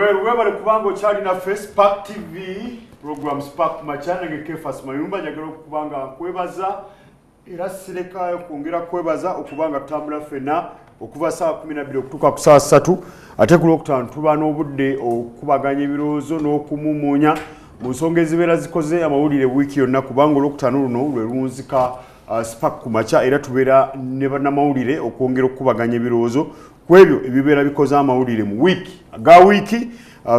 Webale kubanga okyali naffe Spark TV program Spark machana ngekefas mayumba njagala okubanga kwebaza era sirekayo kwongera kwebaza okubanga tutambula ffena okuva saa 12 okutuuka ku saa 3 ate ku Lwokutaano tuba n'obudde okubaganya ebirowoozo n'okumumuunya mu nsonga ezibeera zikoze amawulire wiiki yonna kubanga Olwokutaano luno lwe lunzika Spark ku makya era tubeera ne bannamawulire okwongera okubaganya ebirowoozo kwebyo ebibeera bikoze amawulire mu wiiki aga wiiki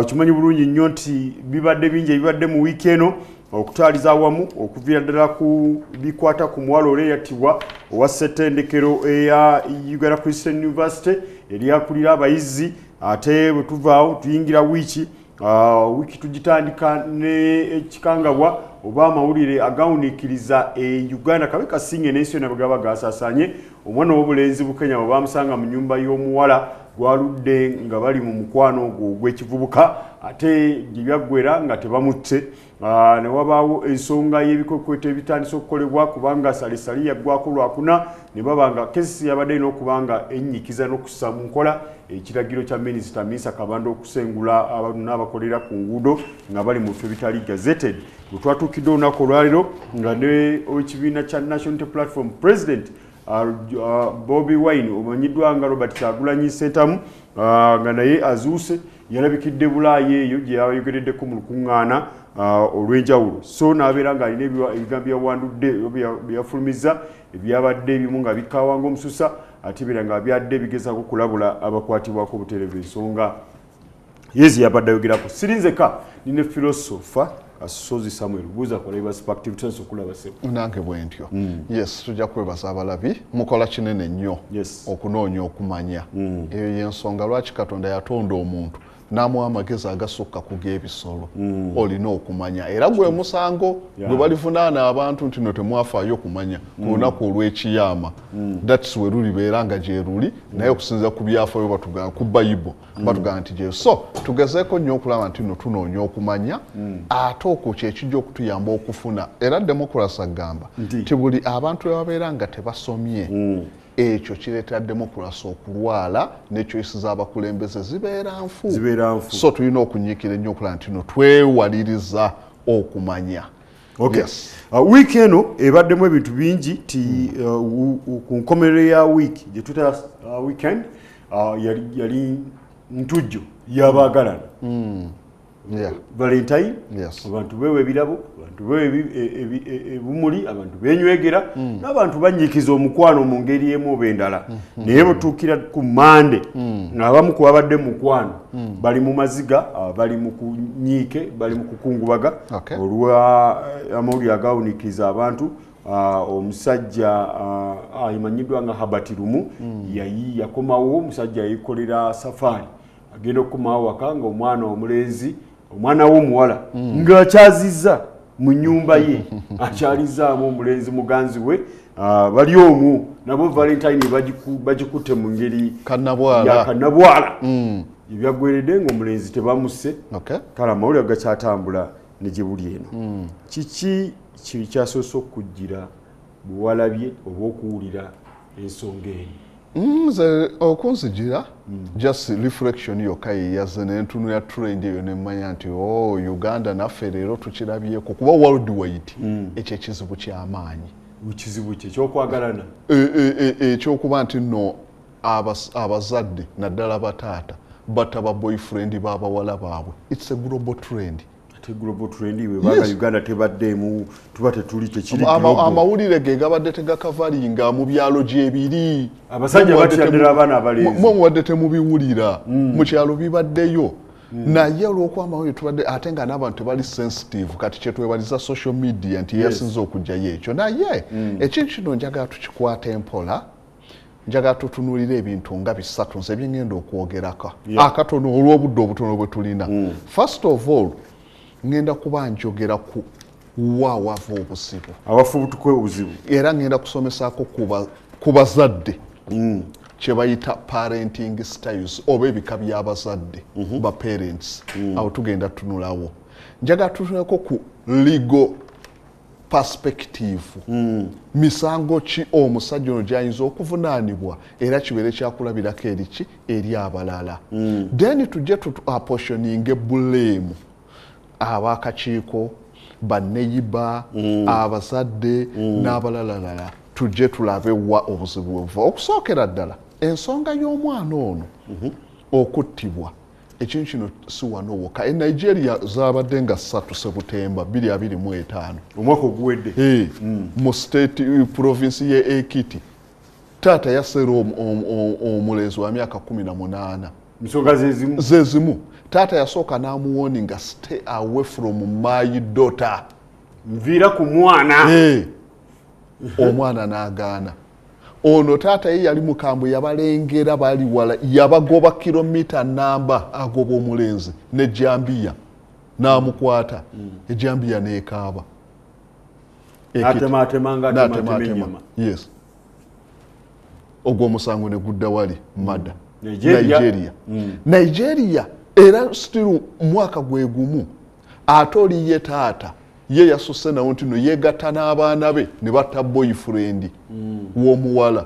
kimanyi bulungi nnyo nti bibadde bingi ebibadde mu wiiki eno okutwaliza awamu okuviira ddala ku bikwata ku muwala ole yattibwa owa ssettendekero eya Uganda Christian University eri akulira abayizi ate bwe tuvaawo tuyingira wiiki wiiki tugitandika n'ekikangabwa oba amawulire agawuniikiriza Uganda kabe kasinge n'ensi yonna bwe gaba gasaasaanye omwana w'obulenzi Bukenya bwe bamusanga mu nnyumba y'omuwala gwaludde nga bali mu mukwano ogwo ogw'ekivubuka ate gye byaggwera nga tebamutte ne wabaawo ensonga y'ebikwekweta ebitandisa okukolebwa kubanga salisali yaggwako lwakuna ne baba nga kesi yabadde n'okubanga ennyikiza n'okussa mu nkola ekiragiro kya minisita Minisita Kabanda okusengula n'abakolera ku nguudo nga bali mu bifo bitali gazetted bwe twatuukidde olunaku olwaliro nga ne ekibiina kya National Unity Platform President Bobi Wine omanyiddwa nga Robert Kyagulanyi Ssentamu nga naye azuuse yalabikidde Bulaaya eyo gye yayogereddeko mu lukuŋŋaana olw'enjawulo so n'abeera ng'alina ebigambo byawandudde byeyafulumiza ebyabadde ebimu nga bikaawa ng'omususa ate beera nga byadde bigezaako okulabula abakwatibwako obutereevu ensonga yezi yabadde ayogerako sirinzeka nine filosofa Asozi Samuel buza kwa liba Spark TV tenso kulaba sebo nange bwentyo yes tujja kwebaza abalabi mukola kinene nnyo okunoonya okumanya eyo yensonga lwaki Katonda yatonda omuntu namuwa amagezi agasukka ku g'ebisolo olina okumanya era gwe musango gwe balivunaana abantu nti no temwafaayo okumanya ku lunaku olw'ekiyama that's we lulibeera nga gye luli naye okusinza ku byafaayo batugamba ku Bayibuli batugamba nti gye so tugezeeko nnyo okulaba nti no tunoonya okumanya ate okwo kyekijja okutuyamba okufuna era demokrasi agamba nti buli abantu ababeera nga tebasomye ekyo kireetera demokrasi okulwala n'ekyoyisi z'abakulembeze zibeera nfu so tulina okunyiikira ennyo okulaba nti no twewaliriza okumanya wiiki eno ebaddemu ebintu bingi ti ku nkomerero ya wiiki gye tuta weekend yali ntujjo y'abaagalana Valentine abantu bewe ebirabo abantu bewe ebumuli abantu benywegera n'abantu banyikiza omukwano mu ngeri emu obendala naye butuukira ku Mande n'abamu ku babadde mu mukwano bali mu maziga bali mu kunyiike bali mu kukungubaga olwa amawulire agawuniikiriza abantu omusajja ayimanyiddwa nga Habatirumu yakomawo omusajja yayikolera safari agenda okukomawo waka nga omwana omulenzi omwana w'omuwala ng'akyazizza mu nnyumba ye akyalizaamu omulenzi muganzi we bali omwo nabo Valentine bagikutte mu ngeri ya kannabwala ebyaggweredde ng'omulenzi tebamusse kale amawulire gakyatambula ne gye buli eno kiki kyasoose okujjira bwe walabye oba okuwulira ensonga eno nze okunzijira just reflection yokka yeyaze n'entuno ya trend eyo nemmanya nti Uganda naffe leero tukirabyeko kuba worldwide ekyo ekizibu ky'amaanyi kizibu kye kyokwagalana ekyokuba nti nno abazadde naddala bataata batta ba boyfriend b'abawala baabwe it's a global trend global trend we baga Uganda tebaddemu tuba tetuli tekiri global amawulire ge gabadde tegakavalinga mu byalo gyebiri abasajja batyadira abaana abalenzi mu wadde temubiwulira mu kyalo bibaddeyo naye olw'okuba amawulire tubadde ate nga n'abantu tebali sensitive kati kyetwebaliza social media nti yasinza okujjayo ekyo naye ekintu kino njagala tukikwata empola njagala tutunuulira ebintu nga bisatu nze bye ngenda okwogerako akatono olw'obudde obutono bwe tulina first of all ngenda kuba njogera ku wawava obuzibu abafubutukwe obuzibu era ngenda kusomesaako ku bazadde kye bayita parenting styles oba ebika by'abazadde ba parents awo tugenda tunulawo njagala tutunuleko ku legal perspective misango ki omusajja ono gyayinza okuvunaanibwa era kibeere kyakulabirako eriki eri abalala then tujje apportioninge blame abakakiiko banneyiba abazadde n'abalalalala tujje tulabe wa obuzibu buva okusookera ddala ensonga y'omwana ono okuttibwa ekintu kino si wano wokka e Nigeria zaabadde nga 3 Sebutemba 2025 omwaka oguwedde mu state province ye Ekiti taata yassera omulenzi wa myaka 18 nsonga zezimu taata yasooka n'amuwoninga stay away from my daughter nviira ku mwana omwana n'agaana ono taata ye yali mukambwe yabalengera bali wala yabagoba kilomita namba agoba omulenzi ne jambiya n'amukwata ejambiya n'ekaaba atema yes ogwo omusango ne gudda wali mada Nigeria era still mwaka gwe gumu ate oli ye taata ye yasusse nawo nti no yegatta n'abaana be ne batta boyfriend w'omuwala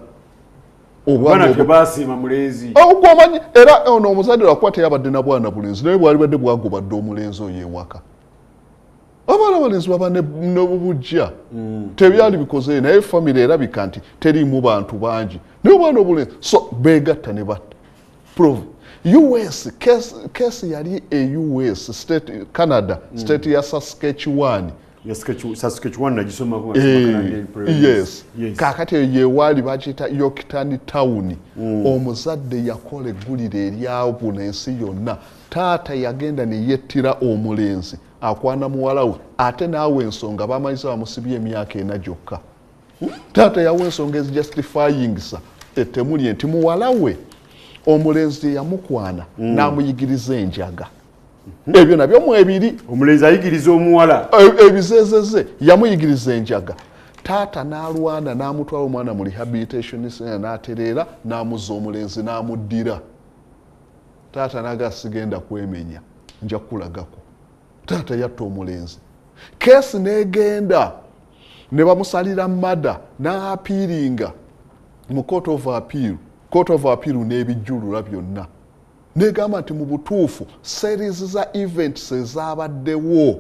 obwana tebasiima mulenzi ogwomanyi era ono omuzadde lwakuba teyabadde na bwana bulenzi naye bwali badde bwagobadde omulenzi oyo ewaka abaana balenzi baba nebubujja tebyali bikoze naye famire erabika nti teriimu bantu bangi naye obwana obulenzi so begatta ne batta prove US case yali e US state Canada state ya Saskatchewan Saskatchewan nagisoma kwa yes kakati yewali bakita Yorktown town omuzadde yakola eggulire eryawo n'ensi yonna taata yagenda ne yettira omulenzi akwana muwala we ate naawe ensonga bamanyiza bamusibye emyaka 4 gyokka taata yawe ensonga justifying sa etemuli nti muwala we omulenzi yamukwana n'amuyigiriza enjaga ebyo nabyo mu ebiri omulenzi ayigiriza omuwala ebizezeze yamuyigiriza enjaga taata n'alwana n'amutwala omwana mu rehabilitation center n'atereera n'amuzza omulenzi n'amuddira taata naga sigenda kwemenya nja kulagako taata yatta omulenzi kesi n'egenda ne bamusalira mada n'apiiringa mu court of appeal n'ebijjulula byonna negamba nti mu butuufu series za events ezabaddewo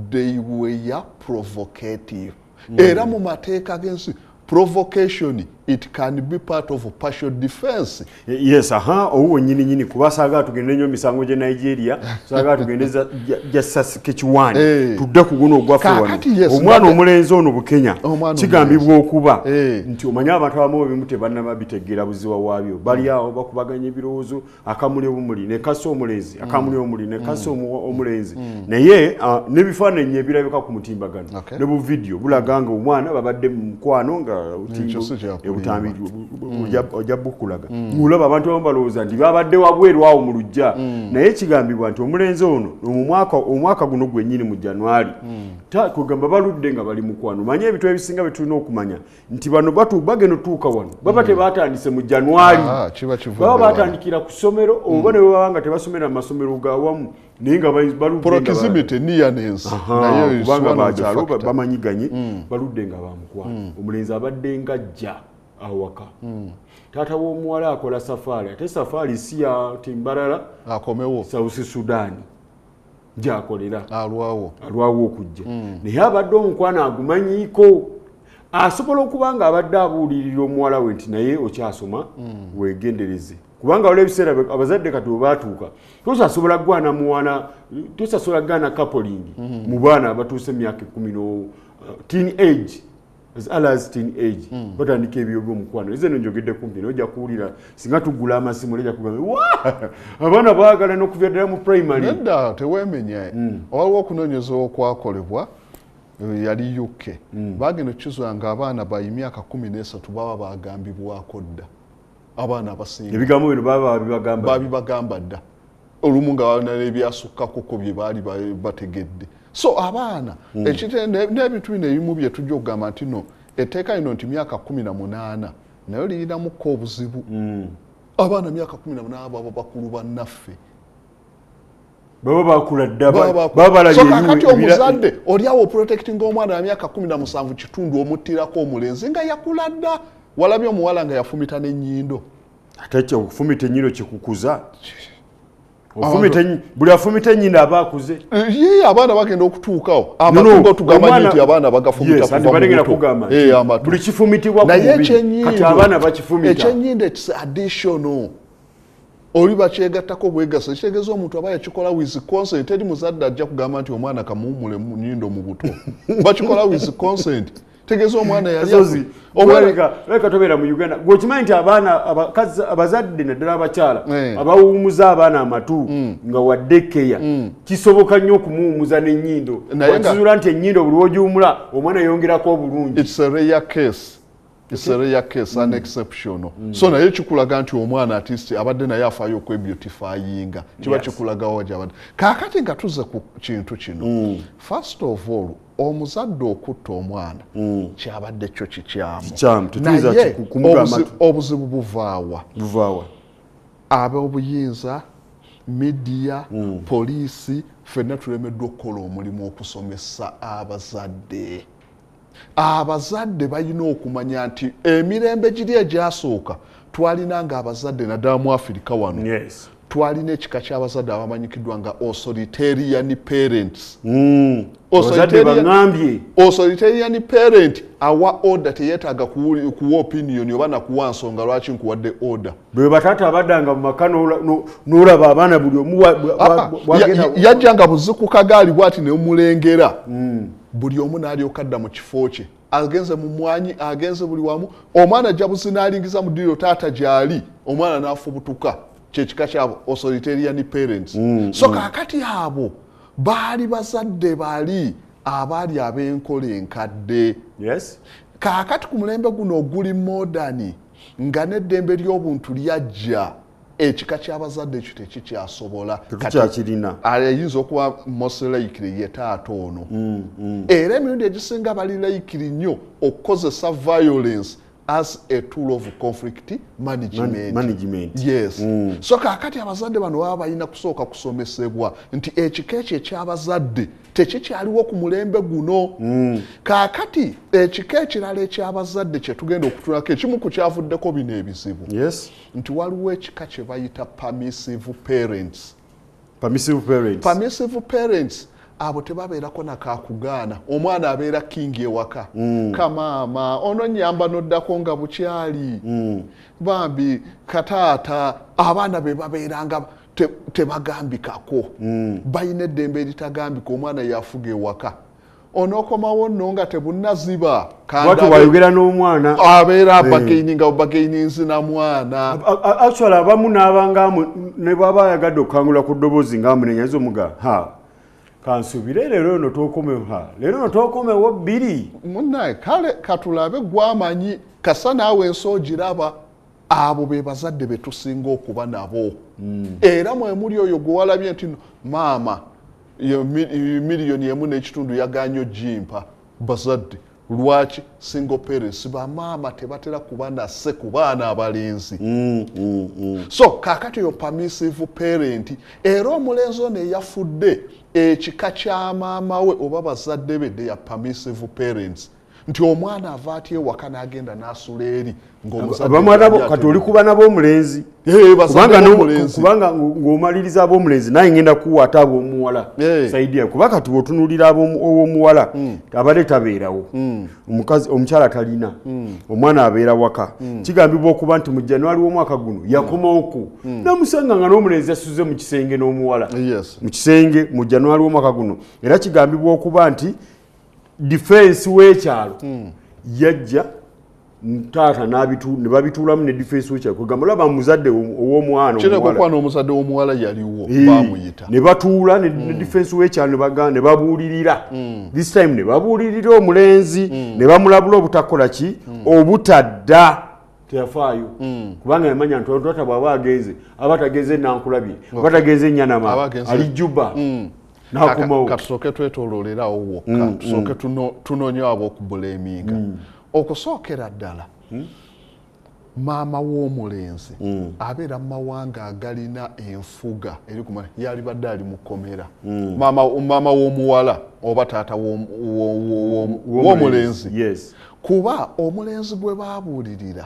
they were provocative era mu mateeka g'ensi provocation it can be part of partial defense yes owo nyini kuba saga tugende nnyo misango gye Nigeria saga tugendeza ja Saskatchewan tudde kuguno ogwafu wano omwana omulenzi ono Bukenya kigambibwa okuba nti omanya abantu abamu bimute banna bitegera buziwa waabyo bali awo bakubaganya ebirowoozo akamuli obumuli ne kaso omulenzi akamuli omuli ne kaso omulenzi naye n'ebifaananyi ebirabika ku mutimbagano ne bu video bulaganga omwana babadde mu mukwano nga utambi ojabukulaga ngulaba abantu abamu balowooza nti babadde wabweru awo mu lujja naye kigambibwa nti omulenzi ono omwaka guno gwennyini mu January kugamba baludde nga bali mukwano manye ebintu ebisinga betulina okumanya nti bano bagenda otuuka wano baba tebatandise mu January baba batandikira ku ssomero oba ne babanga tebasomera mu masomero gawamu naye nga proximity nearness naye kubanga bakyalo bamanyiganye baludde nga bamukwano omulenzi abadde nga jja awaka taata w'omuwala akola safaari ate safaari si ya timbalala akomewo South Sudan gy'akolera alwawo okujja naye abadde omukwana agumanyiiko asobola okuba nga abadde abuulirira omuwala we nti naye okyasoma weegendereze kubanga waliwo ebiseera abazadde kati we baatuuka tosasobola gwana muwana tosasobola gana coupling mu baana abatuuse emyaka 10 teen age as teen age batandika ebyo by'omukwano ezo njogedde kumpi nojja kuwulira singa tugula amasimu lejja kugamba abaana baagala n'okuvya ddala mu primary nedda teweemenya waliwo okunoonyeza okwakolebwa yali UK bagenda okukizwa nga abaana ba emyaka 13 baba bagambibwako dda abaana abasinga ebigambo bino baba babibagamba dda olumu nga balina ebyasukkako bye baali bategedde so abaana n'ebintu bino ebimu bye tujja okugamba nti no etteeka lino nti myaka 18 naye lirinamuko obuzibu abaana myaka 18 baba bakulu bannaffe baba bakula daba so kakati omuzadde oliawo protecting omwana wa myaka 17 kitundu omuttirako omulenzi nga yakula dda walabye omuwala nga yafumita n'ennyindo ate okufumita ennyindo kikukuza buli afumita ennyindo aba akuze ye abaana bagenda okutuukawo amatungo tugamba nti abaana bagafumita kuva buli kifumitibwa kati abaana bakifumita ekyenyindo it's additional oli bakyegattako bwegasa kitegeeza omuntu aba yakikola with consent teri muzadde ajja kugamba nti omwana kamuwumule mu nnyindo mu buto bakikola with consent tegeeza omwana yali leka tobeera mu Uganda gwokimanyi nti abaana abazadde naddala abakyala abawumuza abaana amatu nga waddekeya kisoboka nnyo okumuwumuza n'ennyindo wakizula nti ennyindo buli wogiwumula omwana yongerako obulungi. It's a rare case. It's a rare case, an exceptional. So naye kikulaga nti omwana artist abadde naye afaayo okwebeautifyinga kiba kikulaga waje abadde kaakati nga tuze ku kintu kino first of all omuzadde okutta omwana kyabadde kyo kikyamu naye obuzibu buvaawa ab'obuyinza media poliisi ffenna tulemeddwa okukola omulimu okusomesa abazadde balina okumanya nti emirembe giri egyasooka twalinanga abazadde naddala mu Afirika wano twalina ekika ky'abazadde abamanyikiddwa nga authoritarian parents. Authoritarian parent awa order teyeetaaga kuwa opinion oba nakuwa nsonga lwaki nkuwadde order. Bwe bataata abaddanga mu maka n'olaba abaana buli omu yajjanga buziku kagaali bw'ati neomulengera buli omu n'alyoka adda mu kifo kye agenze mu mwanyi agenze buli wamu omwana ajja buzinaalingiza mu ddiiro taata gy'ali omwana n'afubutuka kyekika kyabo authoritarian parents. So kaakati abo baali bazadde bali abaali ab'enkola enkadde. Kaakati ku mulembe guno oguli modern nga n'eddembe ly'obuntu lyajja ekika ky'abazadde ekyo tekikyasobola ayinza okuba moselaikire ye taata ono era emirundi egisinga bali laikiri nnyo okukozesa violence as a tool of conflict management. Yes. So kaakati abazadde bano baba balina kusooka kusomesebwa nti ekika ekyo ekyabazadde tekikyaliwo ku mulembe guno. Kaakati ekika ekirala ekyabazadde kye tugenda okutulako ekimu ku kyavuddeko bino ebizibu nti waliwo ekika kye bayita permissive parents abo tebabeerako nakakugaana omwana abeera kingi ewaka kamaama ono nyamba noddako nga bukyali bambi kataata abaana be babeeranga tebagambikako balina eddembe eritagambika omwana yafuga ewaka onookomawo nno nga tebunaziba wayogera n'omwana abeera bagaininzi na mwana actually abamu n'abangamu ne bwaba ayagadde okukangula ku ddoboozi ngamunenyaza omuga kansubire leero no tookomewo bbiri munnaye kale katulabe gwamanyi kasa naawe ensoogiraba abo be bazadde be tusinga okuba nabo era mwemuli oyo gwe walabye nti maama miliyoni emu n'ekitundu yaganya ogimpa bazadde lwaki single parents bamaama tebatera kuba nasse ku baana abalenzi so kaakati yo permissive parent era omulenzi ono eyafudde ekika kya maama we oba bazadde be they are permissive parents nti omwana ava ati ewaka n'agenda n'asula eri kati oli kuba nabo omulenzi kubanga ng'omaliriza ab'omulenzi naye ngenda kuwa ate ab'omuwala saidia kuba kati otunulira ow'omuwala abadde tabeerawo omukyala talina omwana abeera waka kigambibwa okuba nti mu January w'omwaka guno yakomawoko namusanga nga n'omulenzi asuze mu kisenge n'omuwala mu kisenge mu January w'omwaka guno era kigambibwa okuba nti defense w'ekyalo yajja taata ne babituulamu ne defense w'ekyalo kugamba laba muzadde ow'omwana omuzadde w'omuwala yaliwo bamuyita ne batuula ne defense w'ekyalo ne babuulirira this time ne babuulirira omulenzi ne bamulabula obutakola ki obutadda teyafaayo kubanga yamanya nti taata bw'aba agenze aba tagenze nankulabye aba tagenze nyanama ali Juba katusooke twetooloolerawo wokka tusooke tunoonye abo okubuleeminga okusookera ddala maama w'omulenzi abeera mu mawanga agalina enfuga eri kumanya yalibadde ali mu kkomera maama w'omuwala oba taata w'omulenzi kuba omulenzi gwe baabuulirira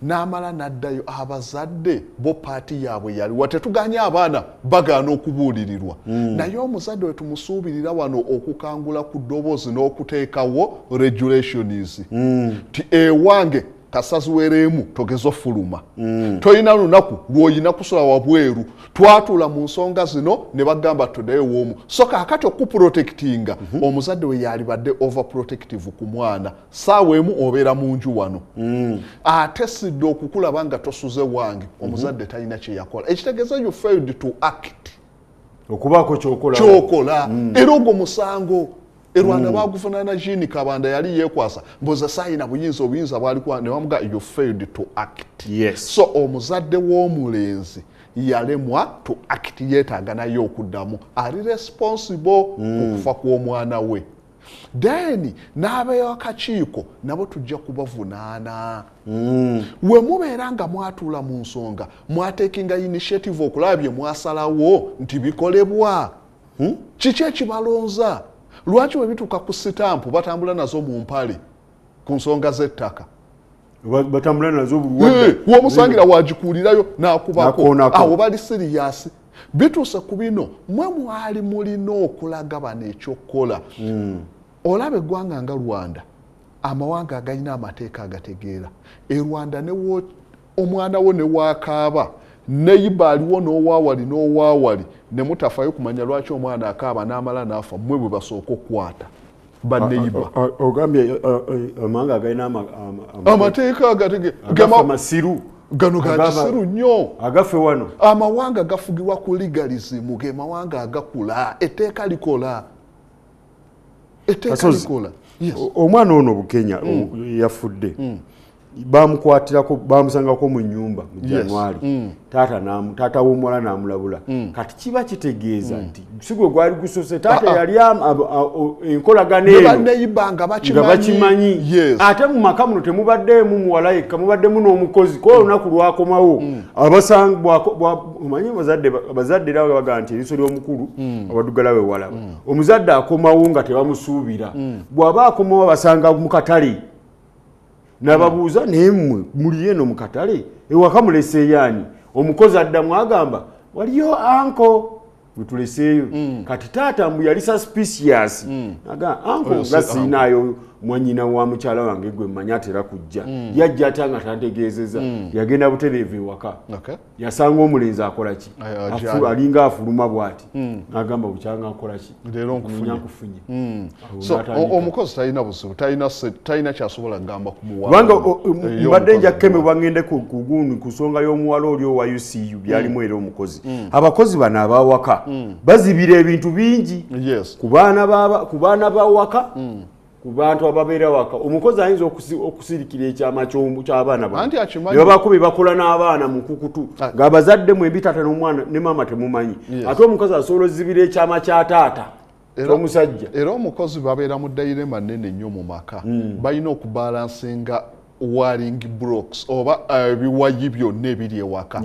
n'amala n'addayo abazadde bo paati yaabwe yaliwa tetuganya abaana bagaana okubuulirirwa naye omuzadde we tumusuubirira wano okukangula ku ddoboozi n'okuteekawo regulations ti ewange kasaziwereemu togeza ofuluma toyina lunaku lw'oyina kusula wabweru twatuula mu nsonga zino ne bagamba tuddayo w'omu so kaakati okuprotectinga omuzadde we yalibadde overprotective ku mwana saawa emu obeera mu nju wano ate sidde okukulaba nga tosuze wange omuzadde talina kye yakola ekitegeeza you failed to act okubaako kyokola era ogwo musango Rwanda bagufuna Jean Kabanda yali yekwasa mboza sayina obuyinza bwalikuwa ne bamuga you failed to act so omuzadde w'omulenzi yalemwa to act yeetaaga naye okuddamu ali responsible okufa kw'omwana we then n'abeeyo akakiiko nabo tujja kubavunaana we mubeera nga mwatuula mu nsonga mwatekinga initiative okulaba bye mwasalawo nti bikolebwa kiki ekibalonza lwaki we bituuka ku sitampu batambula nazo mu mpale ku nsonga z'ettaka batambula nazo bulwadde w'omusangira wagikuulirayo n'akubako awo bali siriyasi bituuse ku bino mwe mwali mulina okulaga bano ekyokukola olaba eggwanga nga Rwanda amawanga agalina amateeka agategeera Rwanda omwana wo ne waakaaba neyiba aliwo n'owaawali ne mutafayo kumanya lwaki omwana akaaba n'amala n'afa mmwe bwe basooka okukwata banneyiba ogambye amawanga agalina amateeka agategeera masiru gano ga kisiru nnyo agafe wano amawanga gafugibwa ku legalism ge mawanga agakula etteeka likola omwana ono Bukenya yafudde bamukwatirako bamusangako mu nyumba mu January taata w'omuwala n'amulabula kati kiba kitegeeza nti sigwe gwali gusose taata yali enkolagano eyo nga bakimanyi ate mu maka muno temubaddeemu muwala yekka mubaddemu n'omukozi ko olunaku lwakomawo omanyi abazadde era baga nti eriiso ly'omukulu abaddugala we walaba omuzadde akomawo nga tebamusuubira bw'aba akomawo basanga mu katale nababuuza nemmwe muli eno mu katale ewaka mulese yaani omukozi addamu agamba waliyo anko wetuleseeyo kati taata mbu yali suspicious agamba anko nga siinaayo mwanyina wa mukyala wange gwe mmanyi atera kujja yajja ate nga tantegeezeza yagenda butereevu ewaka yasanga omulenzi akola ki alinga afuluma bw'ati agamba bukyanga akola ki nkufunye omukozi talina buzibu talina kyasobola kugamba kumuwa kubanga mbadde nja kukemebwa ngende ku nsonga y'omuwala oli owa UCU byalimu era omukozi abakozi bano abawaka bazibira ebintu bingi ku baana bawaka ku bantu ababeera waka omukozi ayinza okusirikira ekyama ky'abaana babaako be bakola n'abaana mu kukutu ng'abazadde mwembi taata n'omwana ne maama temumanyi ate omukozi asobola ozibira ekyama kya taata omusajja era omukozi babeera mu dayirema nnene nnyo mu maka balina okubalansinga warring blocks oba ebiwayi byonna ebiri ewaka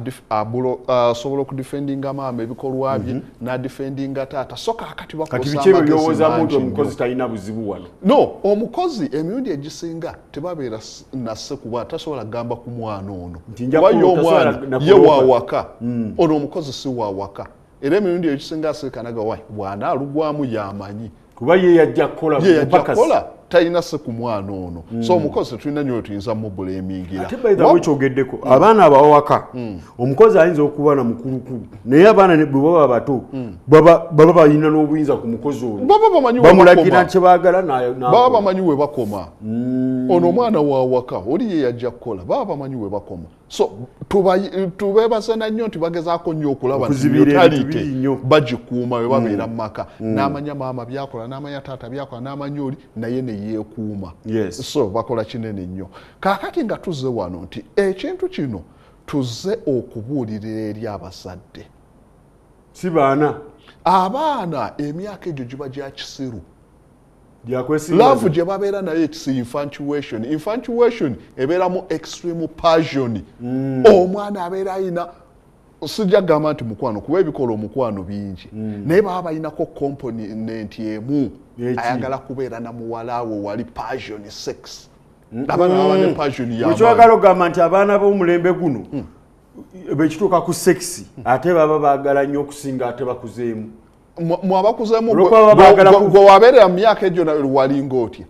asobola okudifendinga maama ebikolwa bye n'adifendinga taata so kakati bakosabyolowoozamu nti omukozi talina buzibu wano no omukozi emirundi egisinga tebabeera nasse kuba tasobola kugamba ku mwana ono wayo omwana ye wawaka ono omukozi si wawaka era emirundi egisinga asirikanaga wayi bwana alugwamu yamanyi kuba ye yajja kukola talina se ku mwana ono so omukozi tulina nnyo tuyinza mubulemingira ate bayitawo ekyogeddeko abaana abawaka omukozi ayinza okuba na mukulukulu naye abaana bwe baba bato baba balina n'obuyinza ku mukozi ono bamulagira kyebaagala baba bamanyi we bakoma ono omwana wawaka oli ye yajja kukola baba bamanyi we bakoma so tubeebazana nnyo nti bagezaako nnyo okulaba nti bagikuuma we babeera mu maka n'amanya maama byakola n'amanya taata byakola n'amanya oli naye neyeekuuma so bakola kinene nnyo kaakati nga tuzze wano nti ekintu kino tuzze okubuulirira eri abazadde si baana abaana emyaka egyo giba gya kisiru love gye babeera naye it's infatuation ebeera mu extreme passion omwana abeera ayina sijja kugamba nti mukwano kuba ebikola omukwano bingi naye baba balinako component emu ayagala kubeera na muwalaawo wali passion sex abaana baba ne passion yakyagala okugamba nti abaana b'omulembe guno bekituuka ku sexi ate baba baagala nnyo okusinga ate bakuzeemu mwabakuzeemu gwe wabeerera mu myaka egyo walinga otya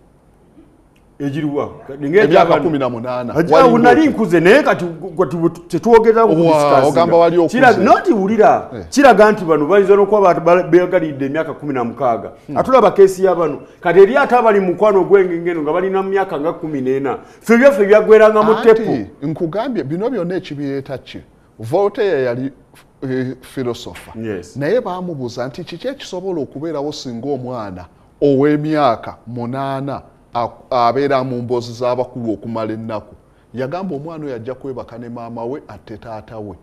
ejiriwa emyaka 18 nali nkuze naye kati tetwogera ogamba wali okuze noti wulira kiraga nti bano bayinza n'okuba beegalidde emyaka 16 atulaba keesi ya bano kati eri ate abali mu mukwano gw'engengeno nga balina mu myaka nga 14 ffe byaffe byaggweranga mu ttepu nkugambye bino byonna ekibireeta ki Voltaire yali philosopher naye baamubuuza nti kiki ekisobola okubeerawo singa omwana ow'emyaka 8 abeera mu mboozi z'abakulu okumala ennaku yagamba omwana oyo ajja kwebaka ne maama we atte taata we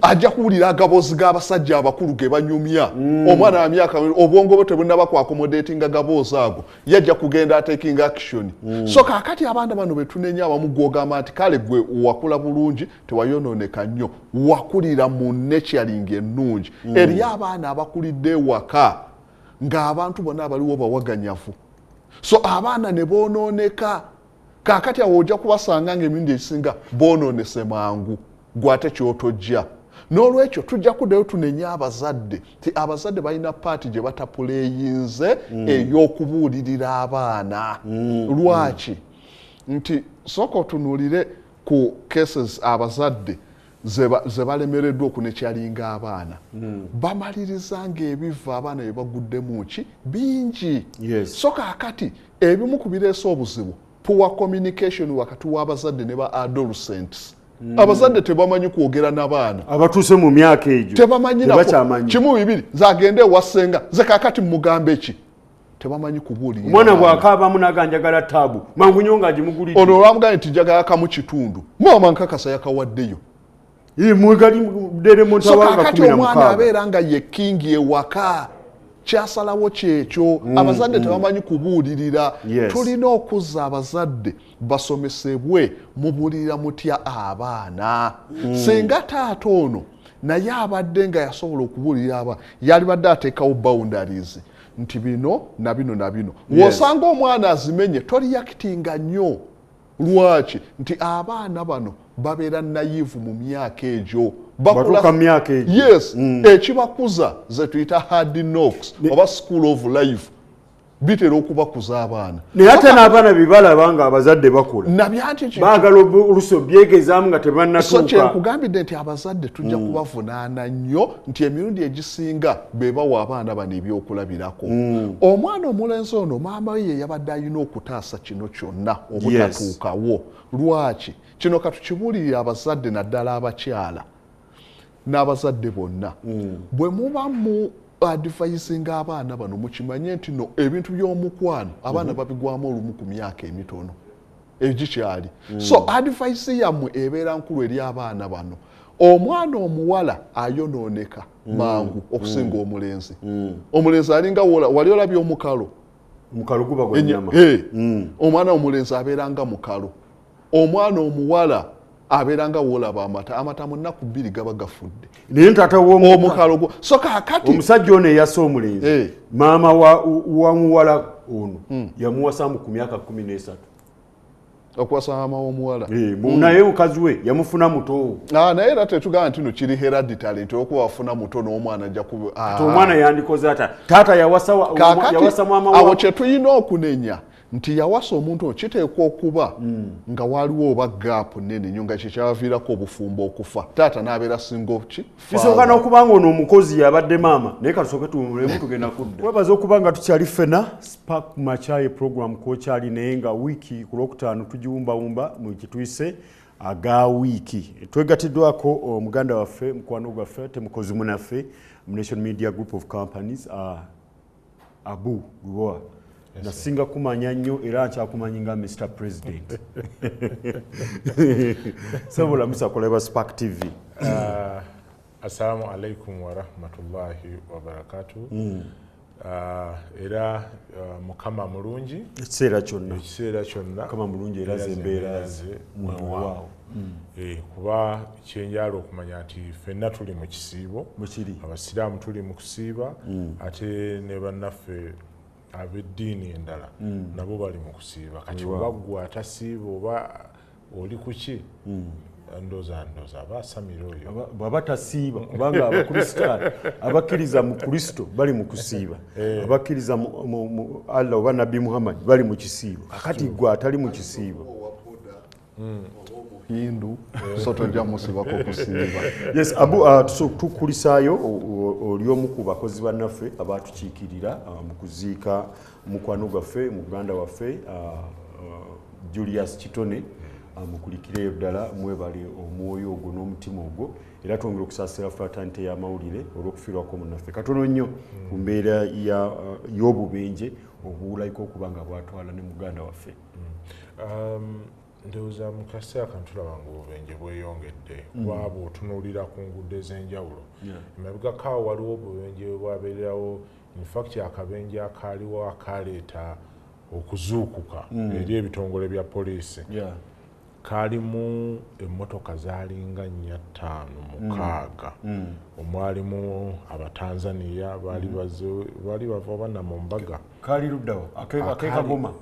ajja kuwulira agaboozi g'abasajja abakulu ge banyumya omwana wa myaka obwongo bwe tebunnaba ku accommodatinga gaboozi ago yajja kugenda taking action so kaakati abaana bano betunenya abamu gwogamba nti kale gwe wakula bulungi tewayonooneka nnyo wakulira mu nurturing ennungi eriyo abaana abakulidde ewaka ng'abantu bonna abaliwo bawaganyavu so abaana ne boonooneka kaakati awo ojja kubasanga ng'emirundi egisinga boonoonese mangu gwate kyotojja n'olwekyo tujja kuddayo tunenya abazadde ti abazadde balina paati gye batapuleyinze ey'okubuulirira abaana lwaki nti sooka otunuulire ku cases abazadde ze balemereddwa okunekyalinga abaana bamaliriza ng'ebiva abaana bye baguddemu ki bingi so kaakati ebimu ku bireese obuzibu poor communication wakati w'abazadde ne ba adolescents abazadde tebamanyi kwogera n'abaana abatuuse mu myaka egyo tebamanyi kimu bibiri zagende ewasenga ze kaakati mugambe ki tebamanyi kubuulira omwana bw'akaabamu n'aganjagala taabu mangu nnyo ng'agimugulidde ono olwamugambye nti njagala kamu kitundu maama nkakasa yakawaddeyo so kaakati omwana abeera nga ye kingi ewaka kyasalawo kyekyo abazadde tebamanyi kubuulirira tulina okuzza abazadde basomesebwe mubuulirira mutya abaana singa taata ono naye abadde nga yasobola okubuulirira abaana yalibadde ateekawo boundaries nti bino na bino na bino w'osanga omwana azimenye toliyakitinga nnyo lwaki nti abaana bano babeera nayivu mu myaka egyo batuuka mu myaka egyo yes ekibakuza ze tuyita hard knocks oba school of life bitera okubakuza abaana naye ate n'abaana bibalaba nga abazadde bakola baagala oluso byegezaamu nga tebannatuuka so kyenkugambidde nti abazadde tujja kubavunaana nnyo nti emirundi egisinga be bawa abaana bano ebyokulabirako omwana omulenzi ono maama we ye yabadde alina okutaasa kino kyonna obutatuukawo lwaki kino katukibuulirira abazadde naddala abakyala n'abazadde bonna bwe muba mu advisinga abaana bano mukimanye nti no ebintu by'omukwano abaana babigwamu olumu ku myaka emitono egikyali so advice yammwe ebeera nkulu eri abaana bano omwana omuwala ayonooneka mangu okusinga omulenzi omulenzi alinga wali olabye omukalo guba gwa nnyama omwana omulenzi abeera nga mukalo omwana omuwala abeeranga woolaba amata mu nnaku 2 gaba gafudde naye ntaata omukalo gwo so kaakati omusajja ono eyassa omulenzi maama wa muwala ono yamuwasamu ku myaka 13 okuwasa maama w'omuwala naye mukazi we yamufuna muto naye era tetugamba nti no kiri hereditary nti okuba wafuna muto n'omwana ajja kuba omwana yandikoze ata taata yawasa maama awo kye tulina okunenya nti yawasa omuntu kiteekwa okuba nga waliwo oba gaapu nnene nnyo nga kyekyabaviirako obufumbo okufa taata n'abeera singo ki kisooka n'okuba nga ono omukozi yabadde maama naye katusooke tumulemu tugenda kudda webaza okuba nga tukyali ffena Spark Machaye program kwokyali naye nga wiiki ku lwokutaano tugiwumbawumba mu kituyise aga wiiki twegatiddwako omuganda waffe mukwano gwaffe temukozi munaffe mu Nation Media Group of Companies Abu Luwa nasinga kumanya nnyo era nkyakumanyi nga Mr. President sabola musakoleba Spark TV assalamu alaikum wa rahmatullahi wa barakatuh era mukama mulungi ekiseera kyonna mukama mulungi era zembeera waawo kuba kyenjala okumanya nti ffenna tuli mu kisiibo abasiraamu tuli mu kusiiba ate ne bannaffe ab'eddiini endala nabo bali mu kusiiba kati oba ggwe atasiiba oba oli ku ki ndooza aba asamira oyo bw'aba tasiiba kubanga abakristaayo abakkiriza mu kristo bali mu kusiiba abakkiriza mu Allah oba nabbi Muhammad bali mu kisiibo akati gwe atali mu kisiibo hindu so tojja musibako kusiiba. Yes, Abu tukulisaayo oli omu ku bakozi bannaffe abatukiikirira mu kuziika mukwano gwaffe muganda waffe Julius Kitone mukulikireyo ddala mwebale omwoyo ogwo n'omutima ogwo era twongera okusaasira fraternity y'amawulire olw'okufiirwako munnaffe katono nnyo ku mbeera y'obubenje obuwulayiko okuba nga bwatwala ne muganda waffe. Ndowooza mu kaseera kano tulaba ng'obubenje bweyongedde kuba bw'otunuulira ku nguudo ez'enjawulo emabegako awo waliwo obubenje bwabeererawo infact akabenje akaaliwo akaleeta okuzuukuka eri ebitongole bya poliisi kaalimu emmotoka zaalinga 4-5-6 omwalimu abatanzania baali bava obanna mu mbaga kaali luddawo akekagoma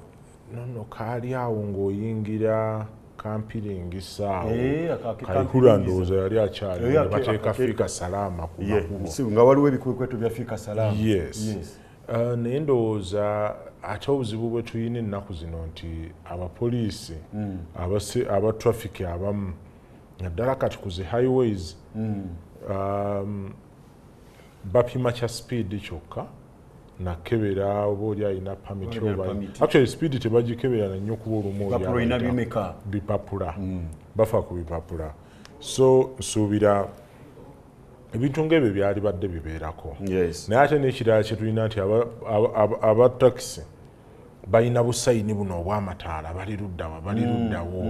nono kaali awo ng'oyingira kampiringisa kalikula ndowooza yali akyali bateeka fiika salaama ku makubo nga waliwo ebikwekweto bya fiika salaama naye ndowooza ate obuzibu bwe tuyina ennaku zino nti abapoliisi aba traffic abamu naddala kati ku zi highways bapima kya speed kyokka nakebera oba oli alina pamiti actually speed tebagikebera nnyo kuba olumu bipapula bafa ku bipapula so nsuubira ebintu ng'ebyo byali badde bibeerako naye ate n'ekirala kye tulina nti aba takisi balina busayini buno obw'amataala bali luddawa bali luddawo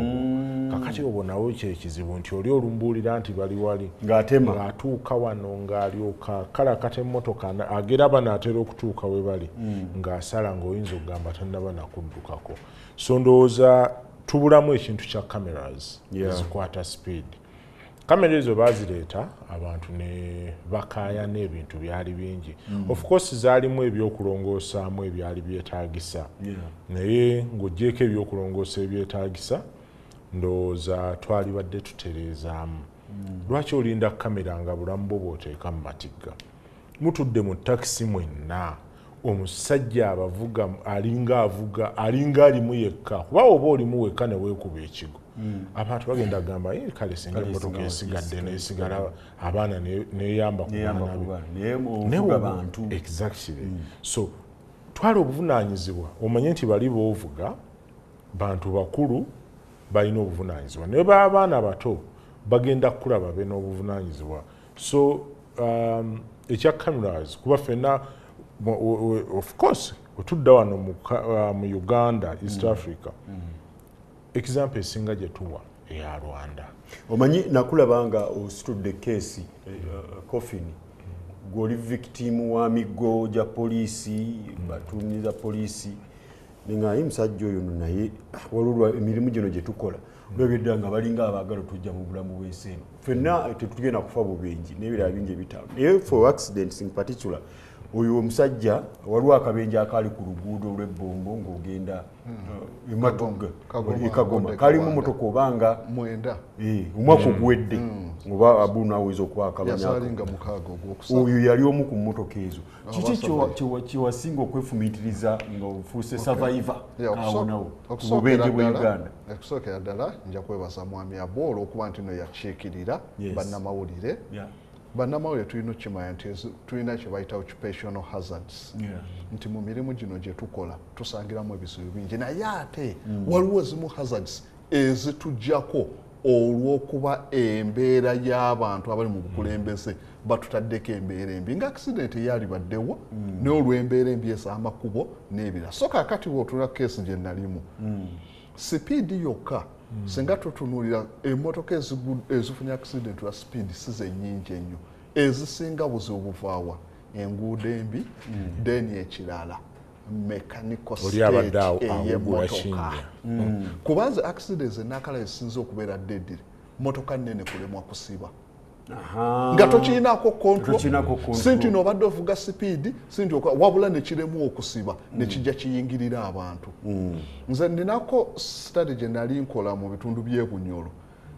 kakati obonawo kyekizibu nti oli olumbuulira nti bali wali ng'atuuka wano ng'alyoka kalakata emmotoka agera banaatera okutuuka we bali ng'asala ng'oyinza okugamba tannaba nakuddukako so ndowooza tubulamu ekintu kya cameras ezikwata speed kamera ezo bazireeta abantu ne bakaaya n'ebintu byali bingi of course zaalimu ebyokulongoosaamu ebyali byetaagisa naye ng'oggyeko ebyokulongoosa ebyetaagisa ndowooza twali badde tutereezaamu lwaki olinda kamera nga bulamu bwo bw'oteeka mu matigga mutudde mu takisi mwenna omusajja abavuga alinga alimu yekka kuba oba olimu wekka ne weekuba ekigo abantu bagenda kugamba kale singa emmotoka esigadde nesigala abaana neyamba kubantu exactly so twala obuvunaanyizibwa omanye nti bali boovuga bantu bakulu balina obuvunaanyizibwa naye baabaana bato bagenda kukula babe n'obuvunaanyizibwa so ekya cameras kuba ffenna of course otudda wano mu Uganda East Africa example esinga gye tuwa eya Rwanda omanyi nakulabanga ositudde keesi coffin gw'oli victim wa miggo gya poliisi batumiza poliisi nengaye musajja oyo naye walulwa emirimu gino gye tukola olwebedda nga balinga abaagala tujja mu bulamu bw'ensi eno ffenna tetugenda kufa bubenji n'ebirala bingi ebitaamu naye for accidents in particular oyo omusajja waliwo akabenje akaali ku luguudo olw'ebbombo ng'ogenda Kagoma kalimu motoka obanga mwenda omwaka oguwedde oba abuna aweza okwakabanyako oyo yali omu ku motoka ezo kiki kyewasinga okwefumitiriza nga ofuuse survivor awonawo ku bubenje bwe Uganda? Okusookera ddala nja kwebaza mwami Aboolo okuba nti no yakiikirira bannamawulire bannamawulire tulina okukimanya nti tulina kye bayita occupational hazards nti mu mirimu gino gye tukola tusangiramu ebizibu bingi naye ate waliwo ezimu hazards ezitujjako olw'okuba embeera y'abantu abali mu bukulembeze batutaddeko embeera embi nga accident eyali baddewo n'olw'embeera embi ez'amakubo n'ebirala so kaakati bw'otula keesi gye nalimu sipiidi yokka singa tutunuulira emmotoka ezifunye accident lwa speed si zennyingi ennyo ezisinga buzibu buvaawa enguudo embi then ekirala mechanical state ey'emmotoka kubanza accidents enakala ezisinza okubeera deadly motoka nene kulemwa kusiba nga tokiinaako control sinti n'obadde ovuga speed sinti wabula ne kiremu okusiba ne kijja kiyingirira abantu nze ninako study gye nali nkola mu bitundu by'ebunyolo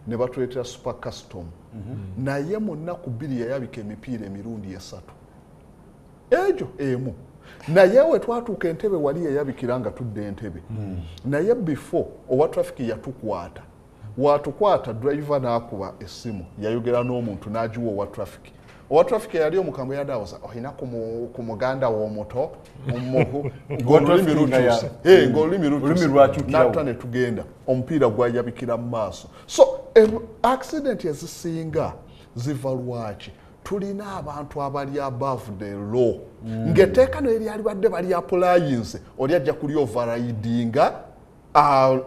ne batuleetera super custom naye mu nnaku 2 yayabika emipiira emirundi 3 egyo emu naye we twatuuka entebe wali yayabikira nga tudde entebe naye before owa traffic yatukwata watukwata driver n'akuba essimu yayogera n'omuntu n'agiwa owa traffic yali omukambwe yadaawoza olina ku muganda w'omuto omuhu ng'olulimi lukyuse ng'olulimi lukyuse ne tugenda omupiira gwayabikira mu maaso so accident ezisinga ziva lwaki tulina abantu abali above the law ng'etteeka no eryali badde bali aplayinze oli ajja kuli overridinga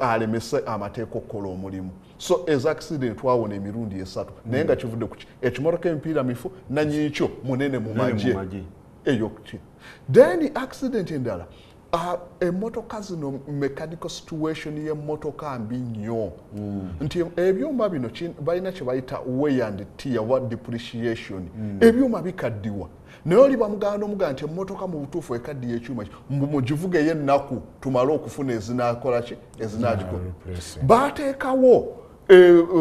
alemese amateeka okukola omulimu so ez accident twawona emirundi 3 naye nga kivudde kuki ekimotoka emipiira mifu nanyiikyo munene mu magye eyo kuki then accident endala emmotoka zino mechanical situation y'emmotoka mbi nnyo nti ebyuma bino balina kye bayita wear and tear wa depreciation ebyuma bikaddiwa naye oli bamuganda omuganda nti emmotoka mu butuufu ekaddiya ekyuma mugivuga ey'ennaku tumale okufuna ezinakola ki ezinagikola baateekawo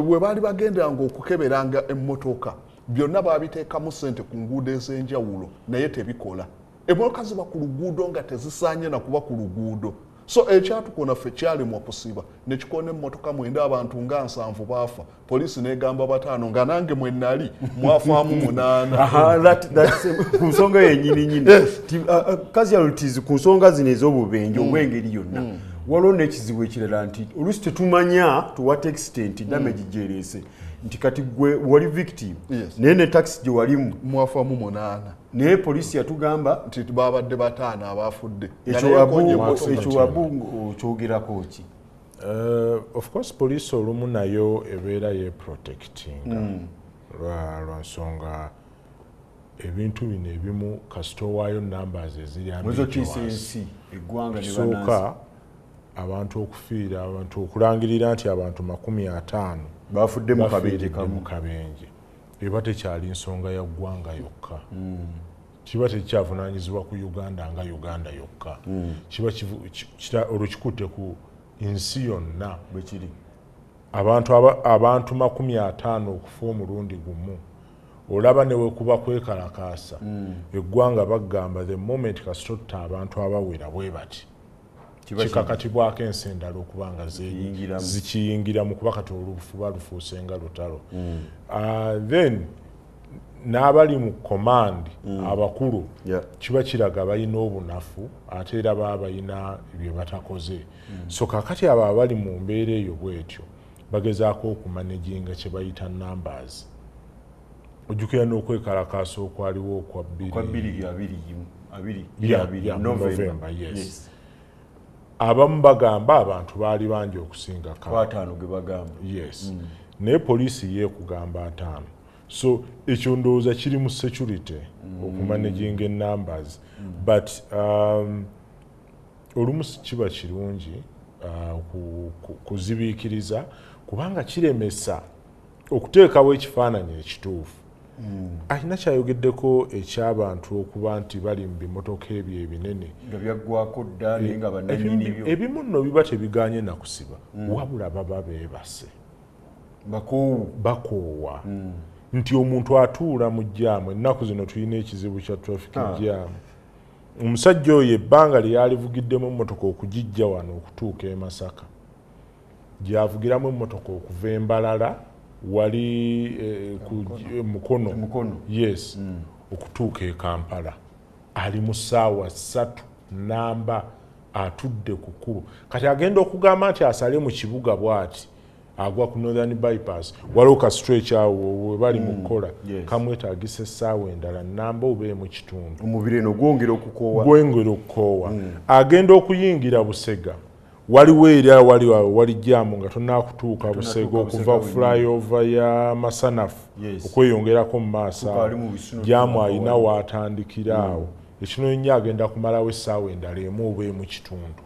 bwe baali bagenderanga okukeberanga emmotoka byonna baabiteekamu ssente ku nguudo ez'enjawulo naye tebikola emmotoka ziba ku luguudo nga tezisaanye na kuba ku luguudo so ekyatukona ffe kyalemwa kusiba nekikona emmotoka mwenda abantu nga 7 baafa poliisi negamba 5 nga nange mwe nali mwafaamu 8 ku nsonga yennyini casualties ku nsonga zino ez'obubenje obw'engeri yonna waliwo n'ekizibu ekirala nti oluusi tetumanya to what extent damage gyereese nti kati gwe wali victim naye ne taxi gye walimu mwafaamu 8 naye poliisi yatugamba nti babadde 5 abaafudde ekyo wabu okyogerako ki of course poliisi olumu nayo ebeera yeprotectinga lwa nsonga ebintu bino ebimu kasita owaayo numbers eziryansi kisooka abantu okufiira abantu okulangirira nti abantu 50 bafudde mu kabenje eba tekyali nsonga ya ggwanga yokka kiba tekyavunaanyizibwa ku uganda nga uganda yokka kiba olwekikutte ku nsi yonna bwe kiri abantu 50 okufa omulundi gumu olaba ne wekuba kwekalakaasa eggwanga bagamba the moment kasitotta abantu abawera bwe bati kikakatibwako ensi endala okuba nga zikiyingira mu kuba kati olufuba lufuuse nga lutalo then n'abali mu command abakulu kiba kiraga balina obunafu ate era baba balina bye batakoze so kakati abo abali mu mbeera eyo bwetyo bagezaako okumanaginga kye bayita numbers ojjukira n'okwekalakaasa okwaliwo okwa 20 November yes. Abamu bagamba abantu baali bangi okusinga 5 ge bagamba yes naye poliisi ye kugamba 5 so ekyo ndowooza kiri mu security okumanaging numbers but olumu kiba kirungi kuzibiikiriza kubanga kiremesa okuteekawo ekifaananyi ekituufu alina kyayogeddeko eky'abantu okuba nti bali mu bimotoka ebyo ebinene nga byaggwako dda naye nga bannannyini byo ebimu nno biba tebiganye na kusiba wabula baba beebase bakoowa nti omuntu atuula mu jjaamu ennaku zino tulina ekizibu kya traffic jjaamu omusajja oyo ebbanga lye yalivugiddemu emmotoka okugijja wano okutuuka e Masaka gyavugiramu emmotoka okuva e Mbalala wali mukono yes okutuuka e Kampala ali mu ssaawa 3 namba atudde ku kkubo kati agenda okugamba nti asale mu kibuga bw'ati agwa ku Northern Bypass waliwo ka stretch awo we bali mu kukola kamwetaagisa essaawa endala namba obe mu kitundu omubiri eno gwongera okukoowa agenda okuyingira Busega waliwo era wali jamu nga tonnakutuuka Busego okuva flyover ya Masanafu okweyongerako mu maaso jamu alina waatandikira awo ekino nnyo agenda kumalawo essaawa endala emu oba emu kitundu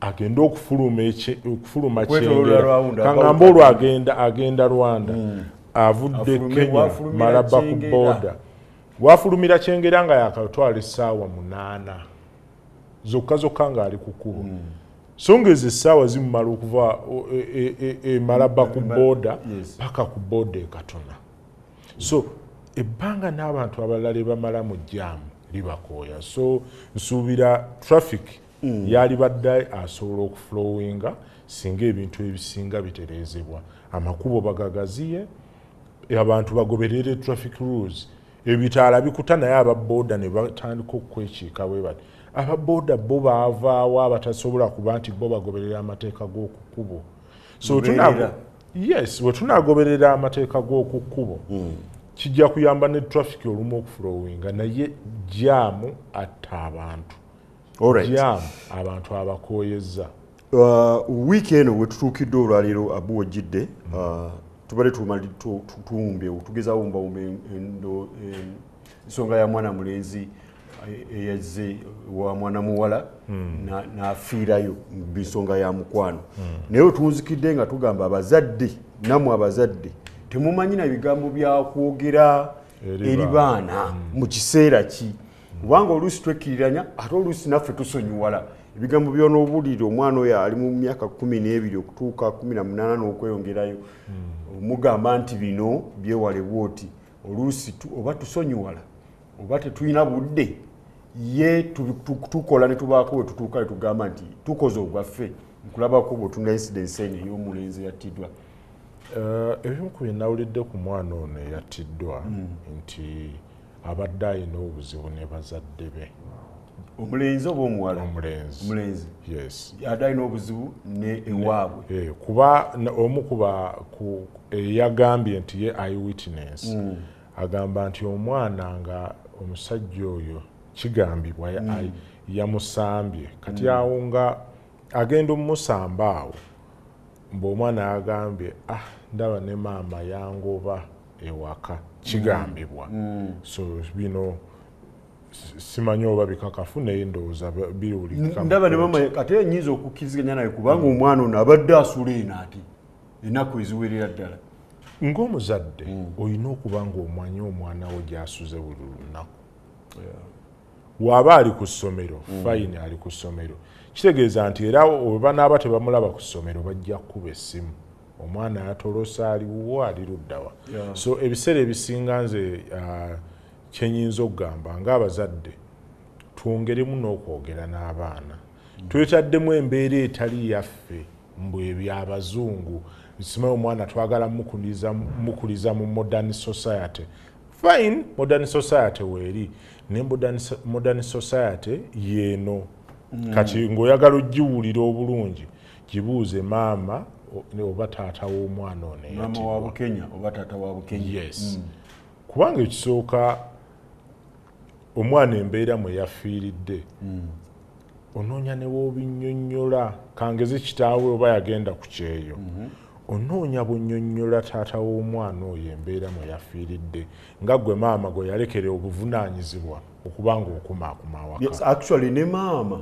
agenda okufuluma kyengera kangamba olwo agenda Rwanda avudde Kenya Malaba ku booda wafulumira kyengera nga yakatwala essaawa 8 zokka ng'ali ku kkubo so ng'ezo essaawa zimumala okuva Malaba ku booda paka ku booda ekatona so ebbanga n'abantu abalala bamala mu jaamu libakooya so nsuubira traffic yali badde asobola okuflowinga singa ebintu ebisinga bitereezebwa amakubo bagagaziye abantu bagoberere traffic rules ebitaala bikuta naye ababooda ne batandika okwekiika bwe bati ababooda bo baavaawo abatasobola kuba nti bo bagoberera amateeka g'oku kkubo so bwe tunaagoberera amateeka g'oku kkubo kijja kuyamba ne traffic olumu okuflowinga naye jaamu atta abantu jaamu abantu abakooyezza wiiki eno we tutuukidde olwaleero abu wejjidde tubale tuwumbye tugeza wumbawumba ensonga ya mwana mulenzi eyazze wa mwana muwala n'afiirayo bisonga ya mukwano naye tunzikidde nga tugamba abazadde namwe abazadde temumanyi na bigambo bya kwogera eri baana mu kiseera ki kubanga oluusi twekkiriranya ate oluusi naffe tusonyiwala ebigambo by'onoobulire omwana oyo ali mu myaka 12 okutuuka 18 n'okweyongerayo mugamba nti bino byewale bwoti oluusi oba tusonyiwala oba tetulina budde ye tukola ne tubaako we tutuuka ne tugamba nti tukoze ogwaffe nkulabako bwetuna incidence eno ey'omulenzi yattiddwa ebimu ku byenawulidde ku mwana ono eyattiddwa nti abadde alina obuzibu ne bazadde be omulenzi oba omuwala omulenzi yes adde alina obuzibu ne ewaabwe kuba omu yagambye nti ye eyewitness agamba nti omwana nga omusajja oyo kigambibwa yamusambye kati awo nga agenda omusamba awo mb'omwana yagambye ndaba ne maama yangoba ewaka kigambibwa so bino simanyi oba bikakafu naye ndowooza biwulikika ndaba ne maama ate nyinza okukkiriziganya naye kubanga omwana ono abadde asula eno ati ennaku eziwerera ddala ng'omuzadde olina okuba ng'omwanyi omwana wo gy'asuze buli lunaku waba ali ku ssomero fayini ali ku ssomero kitegeeza nti era oba naaba tebamulaba ku ssomero bajja kukuba essimu omwana yatolosa aliwo ali luddawa so ebiseera ebisinga nze kyenyinza okugamba ng'abazadde twongeremu n'okwogera n'abaana twetaddemu embeera etali yaffe mbu ebyabazungu simanyi omwana twagala mukuliza mu modern society fine modern society weeri ne modern society yeeno kati ng'oyagala ogiwulira obulungi gibuuze maama oba taata w'omwana ono maama wa Bukenya oba taata wa Bukenya yes kubanga ekisooka omwana embeera mwe yafiiridde onoonya ne w'obinnyonnyola kangeze kitaawe oba yagenda ku kyeyo onoonya bunnyonnyola taata w'omwana oyo embeera mwe yafiiridde nga gwe maama gwe yalekera obuvunaanyizibwa okuba ng'okumaakuma awaka yes actually ne maama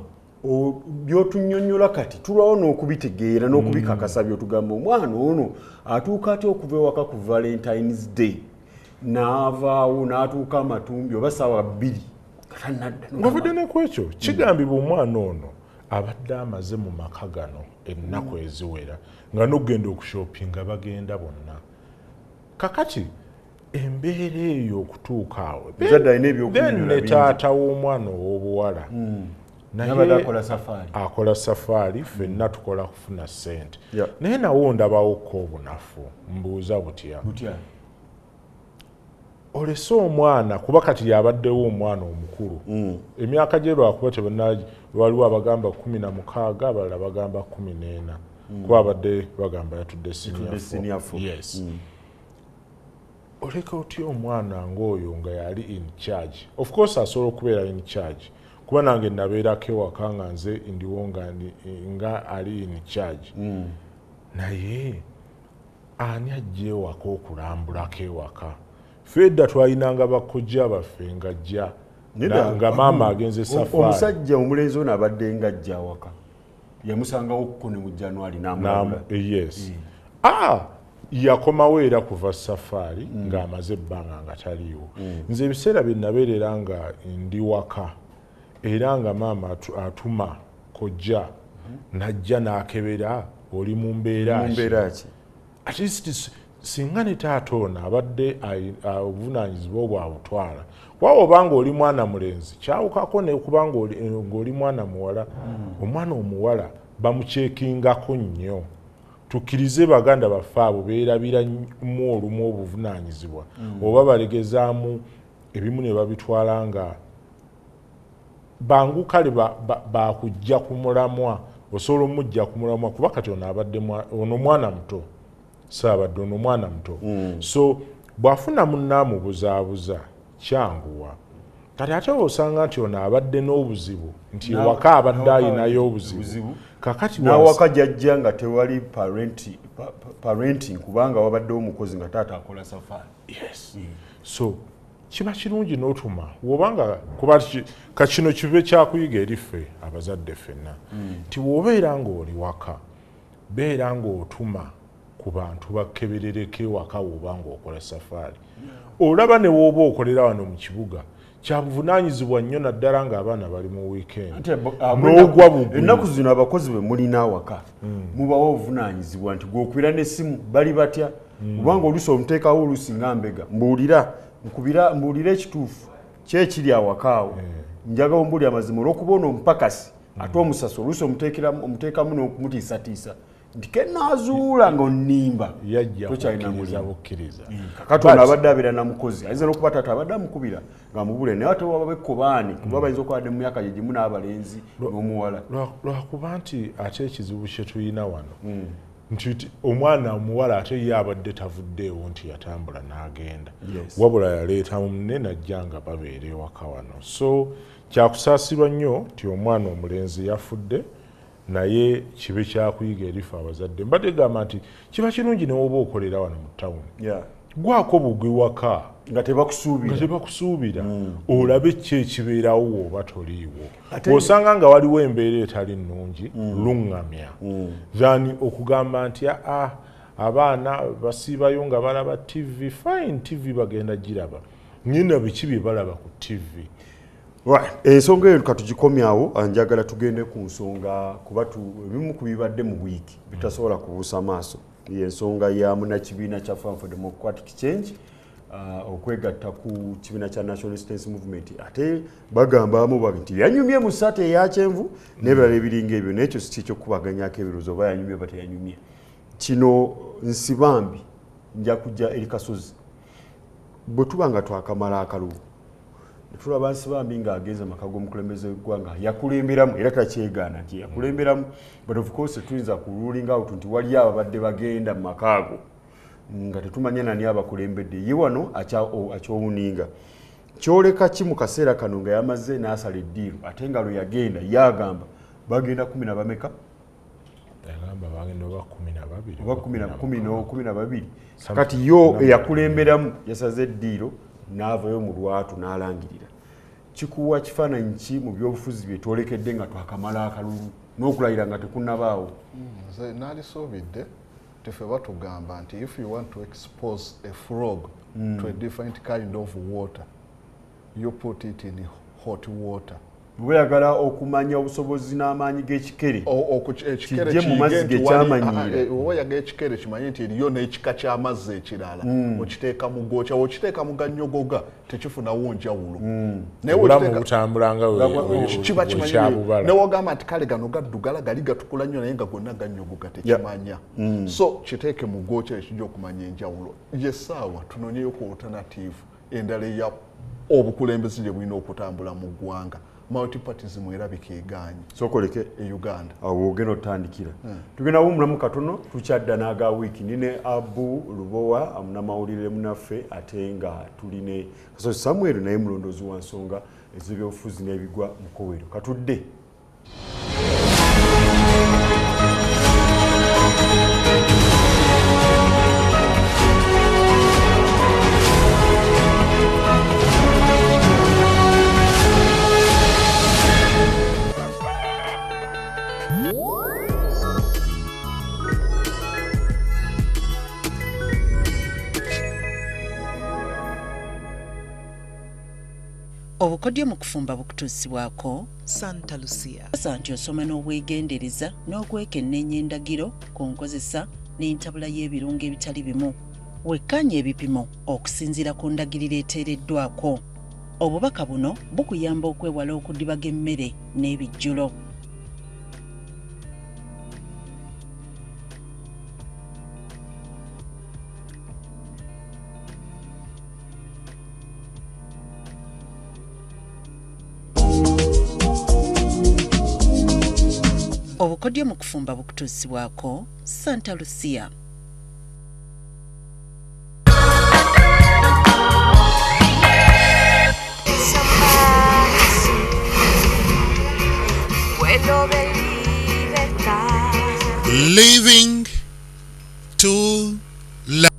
byotunnyonnyola kati tulwawo n'okubitegeera n'okubikakasa byotugamba omwana ono atuuka ate okuva ewaka ku Valentine's Day n'avaawo n'atuuka amatumbi oba ssaawa 2 ng'ovudde ne ku ekyo kigambibwa omwana ono abadde amaze mu maka gano ennaku eziwera nga n'okugenda okushopinga bagenda bonna kakati embeera eyo okutuuka awo then ne taata w'omwana ow'obuwala naye akola safaari ffenna tukola kufuna ssente naye nawo ndabawokko obunafu mbuuza butya olese omwana kuba kati yabaddewo omwana omukulu emyaka gye lwakuba waliwo abagamba 16 abalala bagamba 14 kuba abadde bagamba yatudde senior 4 yes oleka otya omwana ng'oyo nga yali in charge of course asobola okubeera in charge kuba nange nabeerako ewaka nga nze ndiwo nga ali in charge naye ani ajja ewaka okulambulako ewaka ffe edda twalinanga bakojja baffe ng'ajja nga maama agenze safari omusajja omulenzi ono abadde ng'ajja awaka yamusangawo kukone mu January n'amulabula yes yakomawo era kuva safari ng'amaze ebbanga nga taliiwo nze ebiseera bye nabeerera nga ndi waka era nga maama atuma kojja najja n'akebera oli mu mbeera ki at least singa ne taata ono abadde obuvunaanyizibwa obwabutwala waba obanga oli mwana mulenzi kyawukako ne kubanga ng'oli mwana muwala omwana omuwala bamukyekingako nnyo tukkirize baganda baffe abo beerabira mu olumu obuvunaanyizibwa oba balegezaamu ebimu ne babitwala nga bangu kale bakujja ku mulamwa osobola omujja ku mulamwa kuba kati ono abadde ono mwana muto saabadde ono mwana muto so bw'afuna munnamubuzaabuza kyanguwa kati ate osanga nti ono abadde n'obuzibu nti ewaka abadde ayinayo obuzibu kakati n'awaka jjajja nga tewali parenting kubanga wabaddewo omukozi nga taata akola safari so kiba kirungi n'otuma wobanga kuba kakino kibe kyakuyiga eri ffe abazadde ffenna nti wobeera ng'oli waka beera ng'otuma ku bantu bakeberereko ewaka woba ng'okola safari olaba ne wooba okolera wano mu kibuga kyabuvunaanyizibwa nnyo naddala ng'abaana bali mu wiikendi n'ogwa bugwi ennaku zino abakozi be mulina awaka mubawo obuvunaanyizibwa nti gw'okubira n'essimu bali batya kubanga oluusi omuteekawo oluusi nga mbega mbuulira ekituufu kyekiri awaka awo njagala ombuulira amazima olw'okuba ono omupakasi ate omusasi oluusi omuteekamu n'okumutiisatiisa nti kenaazuula ng'onnimba yajja bukkiriza kakati ono abadde abeera na mukozi ayinza n'okuba taata abadde amukubira ng'amubule naye ate waba bekkobaani kuba bayinza okubadde mu myaka gye gimu n'abalenzi n'omuwala lwakuba nti ate ekizibu kye tulina wano nti omwana omuwala ate ye abadde tavuddeewo nti yatambula n'agenda wabula yaleeta munne najja nga babeera ewaka wano so kyakusaasirwa nnyo nti omwana omulenzi yafudde naye kibe kyakuyiga erifa abazadde mbadde gamba nti kiba kirungi newoba okolera wano mu tawuni gwako bugwi waka nga tebakusuubira olabe ki ekibeerawo woba toliiwo osanga nga waliwo embeera etali nnungi luŋŋamya then okugamba nti abaana basiibayo nga balaba tv fine tv bagenda giraba nyina biki bye balaba ku tv ensonga eyo katugikomyawo njagala tugende ku nsonga kuba ebimu ku bibadde mu wiiki bitasobola kubuusa maaso y'ensonga ya munnakibiina kya Forum for Democratic Change okwegatta ku kibiina kya National Resistance Movement ate bagambamu nti yanyumye mu ssaati eya kyenvu n'ebirala ebiringa ebyo n'ekyo si ky'okkubaganyako ebirowoozo oba yanyumye oba teyanyumye kino nsibambi nja kujja eri Kasozi bwe tuba nga twakamala akalulu tulaba Nsibambi ng'agenze amaka g'omukulembeze w'eggwanga yakulemberamu era takyegaana nti yakulemberamu but of course tuyinza ku ruling out nti wali ababadde bagenda mu maka ago nga tetumanya nani abakulembedde ye wano akyowuninga kyoleka ki mu kaseera kano nga yamaze n'asala eddiiro ate nga lwe yagenda yagamba bagenda 10 na bameka yagamba bagenda oba 12 kati yo eyakulemberamu yasaze eddiiro n'avayo mu lwatu n'alangirira kikuwa kifaananyi ki mu byobufuzi bye twolekedde nga twakamala akalulu n'okulayira nga tekunnabaawo nze naalisoobidde tefe batugamba nti if you want to expose a frog to a different kind of water you put it in hot water bweyagala okumanya obusobozi n'amaanyi g'ekikere kijje mu mazzi gekyamanyiira owayaga ekikere kimanye nti eriyo n'ekika ky'amazzi ekirala okiteeka mu gookya okiteeka mu gannyogoga tekifunawo njawulo kiba kimanyire newogamba nti kale gano gaddugala gali gatukula nnyo naye nga gonna gannyogoga tekimanya so kiteeke mu gookya ekijja okumanya enjawulo yesaawa tunonyeyo ku alternative endala eya obukulembeze gye bulina okutambula mu ggwanga multipartyism erabika egaanye sokoleke e Uganda awo ogenda otandikira tugenda wumulamu katono tukyadda n'aga wiiki nine Abu Lubowa amunamawulire munaffe ate nga tuline Kasozi Samuel naye mulondoozi wa nsonga ez'ebyobufuzi n'ebigwa mu Kowero. Katudde. Obukodyo mu kufumba bukutuusibwako Santa Lucia. Nti osoma n'obwegendereza n'okwekenneenya endagiro ku nkozesa n'entabula y'ebirungo ebitali bimu. Wekkanya ebipimo okusinziira ku ndagiriro eteereddwako. Obubaka buno bukuyamba okwewala okudibaga emmere n'ebijjulo. Obukodyo mu kufumba bukutuusibwako Santa Lucia. Living to life.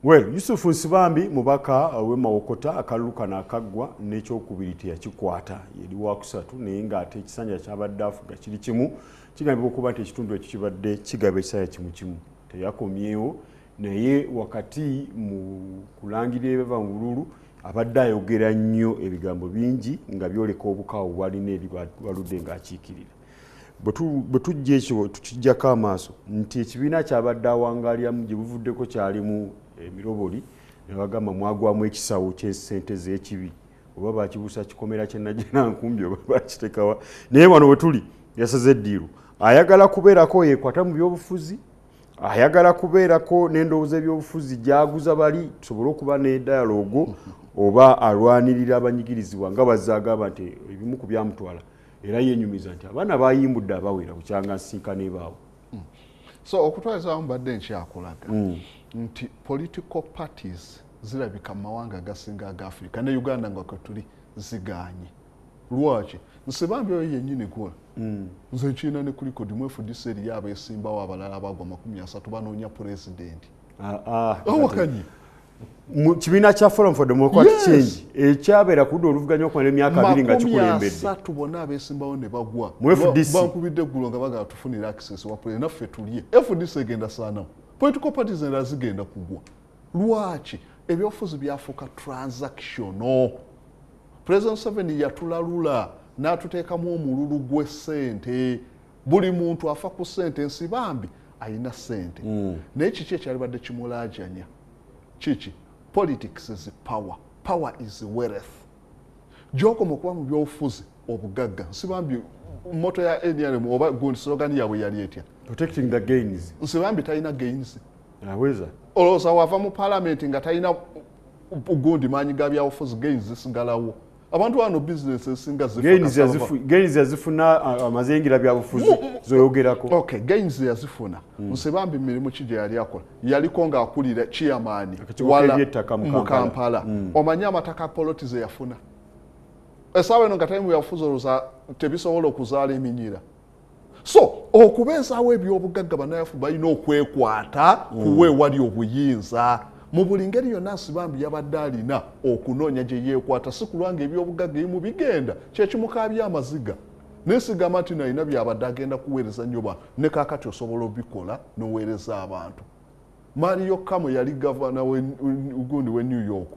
Well, Yusufu Nsibambi mubaka w'Emawokota akalulu kano akaggwa n'ekyokubiri teyakikwata yeri wakusatu naye ng'ate ekisanja kyabadde afuga kiri kimu kigambibwa okuba nti ekitundu ekyo kibadde kigaba ekisanja kimu kimu teyakomyewo naye wakati mu kulangirira ebava mu bululu abadde ayogera nnyo ebigambo bingi nga byoleka obukaawo bwalina eri waludde ng'akiikirira. Bwe tujja ekyo tukijjako amaaso nti ekibiina kyabadde awangalyamu gye buvuddeko kyalimu emiroboli ne bagamba mwagwamu ekisawo ky'essente z'ekibi oba bakibuusa kikomera kye Najjera Nkumbi oba bakitekawa naye wano we tuli yasaze eddiiro ayagala kubeerako yeekwata mu byobufuzi ayagala kubeerako n'endowooza ebyobufuzi gy'aguza bali tusobole okuba ne dialogue oba alwanirira abanyigirizibwa nga bazze agamba nti ebimu ku byamutwala era yenyumiza nti abaana bayimbudde abawera bukyanga nsinkana ebaawo. So okutwaliza mbadde nkyakulaga nti political parties zirabika mu mawanga agasinga aga Africa ne Uganda nga katuli ziganye. Lwaki? Nsibambi oyo yennyini gwa. Nze nkiina ne kuli kodi mu FDC eri abeesimbawo abalala abagwa 30 banoonya president. Wakanyi. Mu kibiina kya Forum for Democratic Change ekyabeera kudde oluvuganya okumala emyaka 2 nga kikulembedde. 30 bonna abeesimbawo ne bagwa. Mu FDC bankubidde eggulo nga baga tufunira access wa president naffe tulye. FDC egenda saanawo. Political parties endala zigenda kugwa. Lwaki? Ebyobufuzi byafuuka transactional. President Museveni yatulalula n'atuteekamu omululu gw'essente. Buli muntu afa ku ssente. Nsibambi ayina ssente. Naye kiki ekyalibadde kimulaajanya? Kiki? Politics is power. Power is wealth. Gy'okoma okuba mu byobufuzi obugagga. Nsibambi moto ya NRM oba gundi slogan yaabwe yali etya? Protecting the gains. Nsibambi talina gains. Aweza. Olowooza wava mu parliament nga talina gundi maanyi ga byabufuzi gains zisigalawo. Abantu wano business esinga gains yazifuna amazengira byabufuzi zoyogerako. Okay, gains yazifuna. Nsibambi mirimu kije yali akola. Yaliko nga akulira chairman wala mu Kampala. Omanya amataka politize yafuna. Esawe no ngatayimu yafuzo luza tebisobola okuzaala eminyira. So okubeezaawo ebyobugagga banayafu balina okwekwata kuwe wali obuyinza mu buli ngeri yonna. Nsibambi yabadde alina okunoonya gye yeekwata si kulwanga ebyobugagga ebimu bigenda kyekimukaabya amaziga nesigama nti nalina byabadde agenda kuweereza nnyo ne kaakati osobola obikola n'oweereza abantu. Mario Kamo yali gavana gundi we New York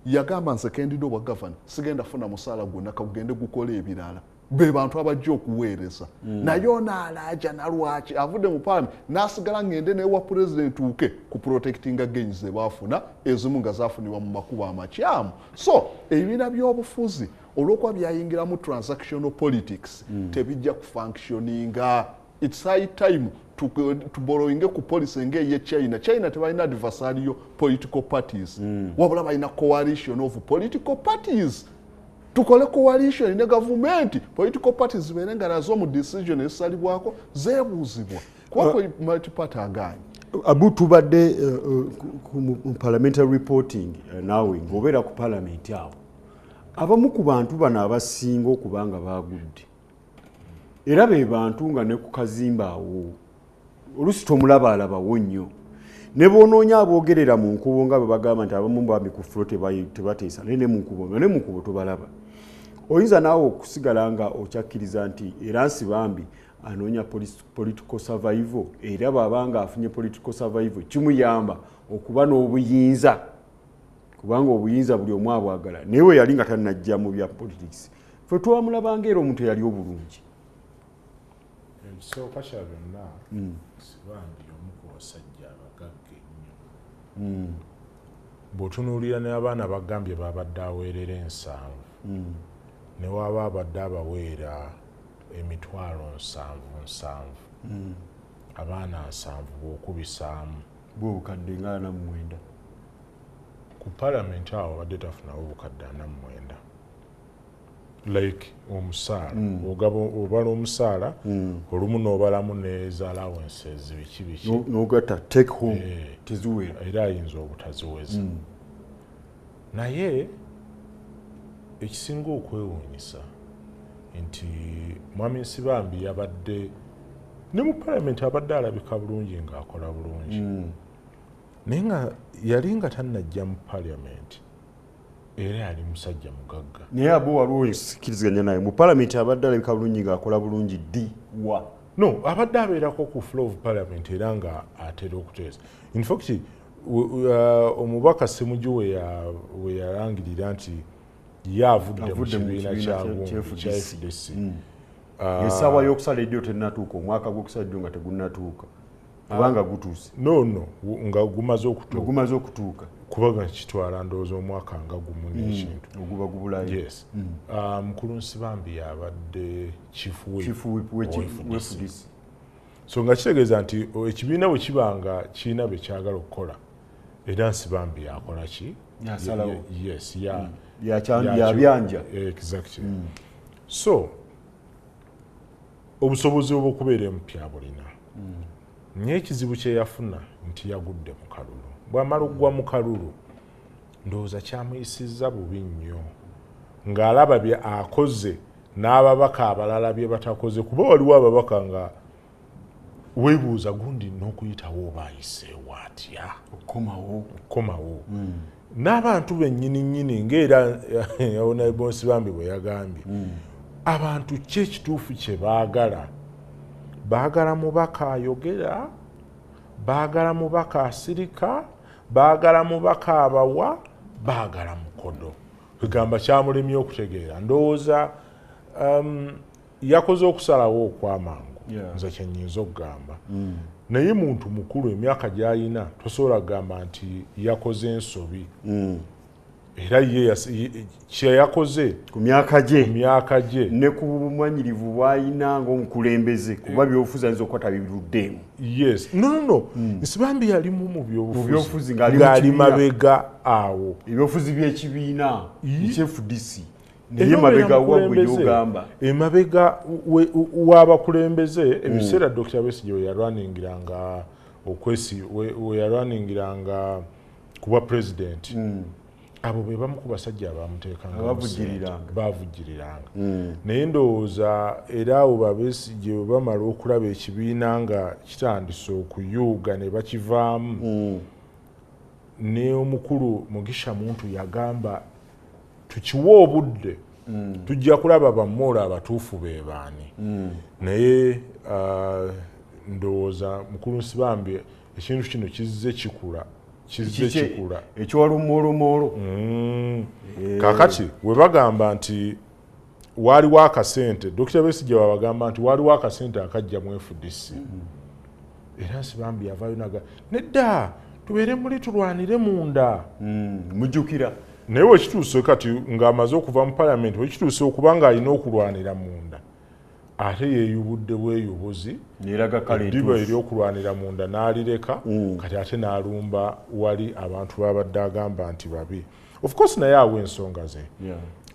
yagamba nze kendidde obwa gavana sigenda funa musaala gwonna kagugende gukola ebirala be bantu abajja okuweereza naye onaalaaja nalwaki avudde mu paami n'asigala ngende newa pulezidenti uke ku protectinga gains ze baafuna ezimu nga zaafunibwa mu makubo amakyamu so ebibiina by'obufuzi olw'okuba byayingira mu transactional politics tebijja kufunctioninga it's high time tuborowinge ku policy ng'eye China tebalina adversarial political parties wabula balina coalition of political parties tukole coalition ne government political parties ziberenga nazo mu decision esalibwako zebuuzibwa kwako multi-party aganyi Abu tubadde ku parliamentary reporting nawe ngobera ku parliament awo abamu ku bantu bano abasinga okubanga bagudde era be bantu nga ne ku kazimba awo olusi tomulabalaba nnyo ne boonoonya aboogerera mu nkubo nga bwe bagamba nti abamu bami ku flo tebateesa ne mu nkubo tobalaba oyinza naawe okusigala nga okyakkiriza nti era nsibambi anoonya political survival era bw'abanga afunye political survival kimuyamba okuba n'obuyinza kubanga obuyinza buli omu abwagala naye we yali nga tannajja mu bya politics ffe twamulabanga era omuntu eyali obulungi ebisooka kya byonna sibambi omu ku basajja abagagga ennyo bw'otunuulira n'abaana bagambye babadde aweerera ensanvu ne waba abadde abaweera emitwalo 7 abaana 7 bw'okubisaamu bw'obukadde nga 49 ku palamenti awo abadde tafunawo obukadde 49 like omusaala obala omusaala olumu n'obalamu n'eza allowances biki n'ogatta take home teziwera era ayinza obutaziweza naye ekisinga okwewuunyisa nti Mwami Nsibambi yabadde ne mu palamenti abadde alabika bulungi ng'akola bulungi naye nga yali nga tannajja mu palamenti era yali musajja mugagga naye abo waliwo ensikiriziganya naye mu palamenti abadde alabika bulungi ng'akola bulungi ddi wa no abadde abeerako ku floor of parliament era nga atera okuteesa in fact omubaka Ssemujju we yalangirira nti yavudde mu kibiina kya FDC esaawa y'okusala eddiyo tennatuuka omwaka gw'okusala eddiyo nga tegunnatuuka kubanga gutuuse no nga gumaze okutuuka kubaga kitwala ndowooza omwaka nga gumu n'ekintu oguba gubulayo yes mukulu Nsibambi yabadde chief whip w'FDC so nga kitegeeza nti ekibiina bwe kibanga kirina bye kyagala okukola era Nsibambi yakola ki yasalawo yes yabyanja exactly so obusobozi obw'okubeera empya bulina naye ekizibu kye yafuna nti yagudde mu kalulu bw'amala okugwa mu kalulu ndowooza kyamuyisizza bubi nnyo ng'alaba bye akoze n'ababaka abalala bye batakoze kuba waliwo ababaka nga weebuuza gundi n'okuyitawo oba ayiseewo atya okukomawo n'abantu bennyini ng'era Honorable Nsibambi bwe yagambye abantu ki ekituufu kye baagala mubaka ayogera baagala mubaka asirika baagala mubaka abawa baagala mukodo kugamba kyamulemye okutegeera ndowooza yakoze okusalawo okwamangu nze kyenyinza okugamba naye muntu mukulu emyaka gy'alina tosobola kugamba nti yakoze ensobi era kye yakoze ku myaka gye ne ku bumanyirivu bw'alina ng'omukulembeze kuba byobufuzi ayinza okukwata bibiruddeemu yes no Nsibambi yalimu mu byobufuzi ng'ali mabega awo ebyobufuzi by'ekibiina eky'FDC naye mabega wabwe gy'ogamba emabega w'abakulembeze ebiseera Dr. Besigye we yalwaningiranga we yalwaningiranga kuba president abo be bamu ku basajja abamuteekanga bavujjiriranga naye ndowooza era abo Besigye bwe bamala okulaba ekibiina nga kitandise okuyuuga ne bakivaamu ne omukulu Mugisha Muntu yagamba tukiwa obudde tujja kulaba bamoola abatuufu be baani naye ndowooza mukulu Nsibambi ekintu kino kizze kikula kizze kikula ekyolumolumolo kakati we bagamba nti waliwo akasente Dr. Besigye babagamba nti waliwo akasente akajja mu FDC era Nsibambi yavaayo naga nedda tubeere muli tulwanire munda mujjukira naye wekituuse kati ng'amaze okuva mu palamenti wekituuse okuba ng'alina okulwanira munda ate yeeyubudde bweyubuzi eddiba ery'okulwanira munda n'alireka kati ate n'alumba wali abantu babadde agamba nti babi of course naye awo ensonga ze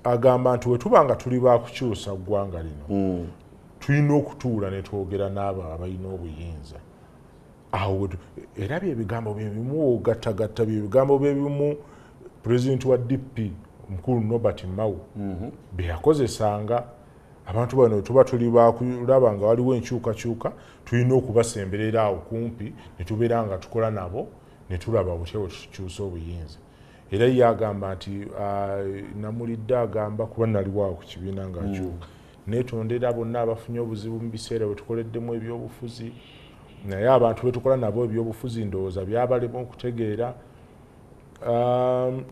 agamba nti wetuba nga tuli bakukyusa ggwanga lino tulina okutuula ne twogera n'abo abalina obuyinza awo era byebigambo byebimu ogattagatta byebigambo byebimu pulezidenti wa DP omukulu Norbert Mao beyakozesanga abantu bano tuba tuli bakulaba nga waliwo enkyukakyuka tulina okubasemberera awo kumpi ne tubeera nga tukola nabo ne tulaba butya tukyusa obuyinza era yagamba nti namulidde agamba kuba naliwo ku kibiina ng'akyuka netondera bonna abafunye obuzibu mu biseera bwe tukoleddemu ebyobufuzi naye abantu betukola nabo ebyobufuzi ndowooza byabalema okutegeera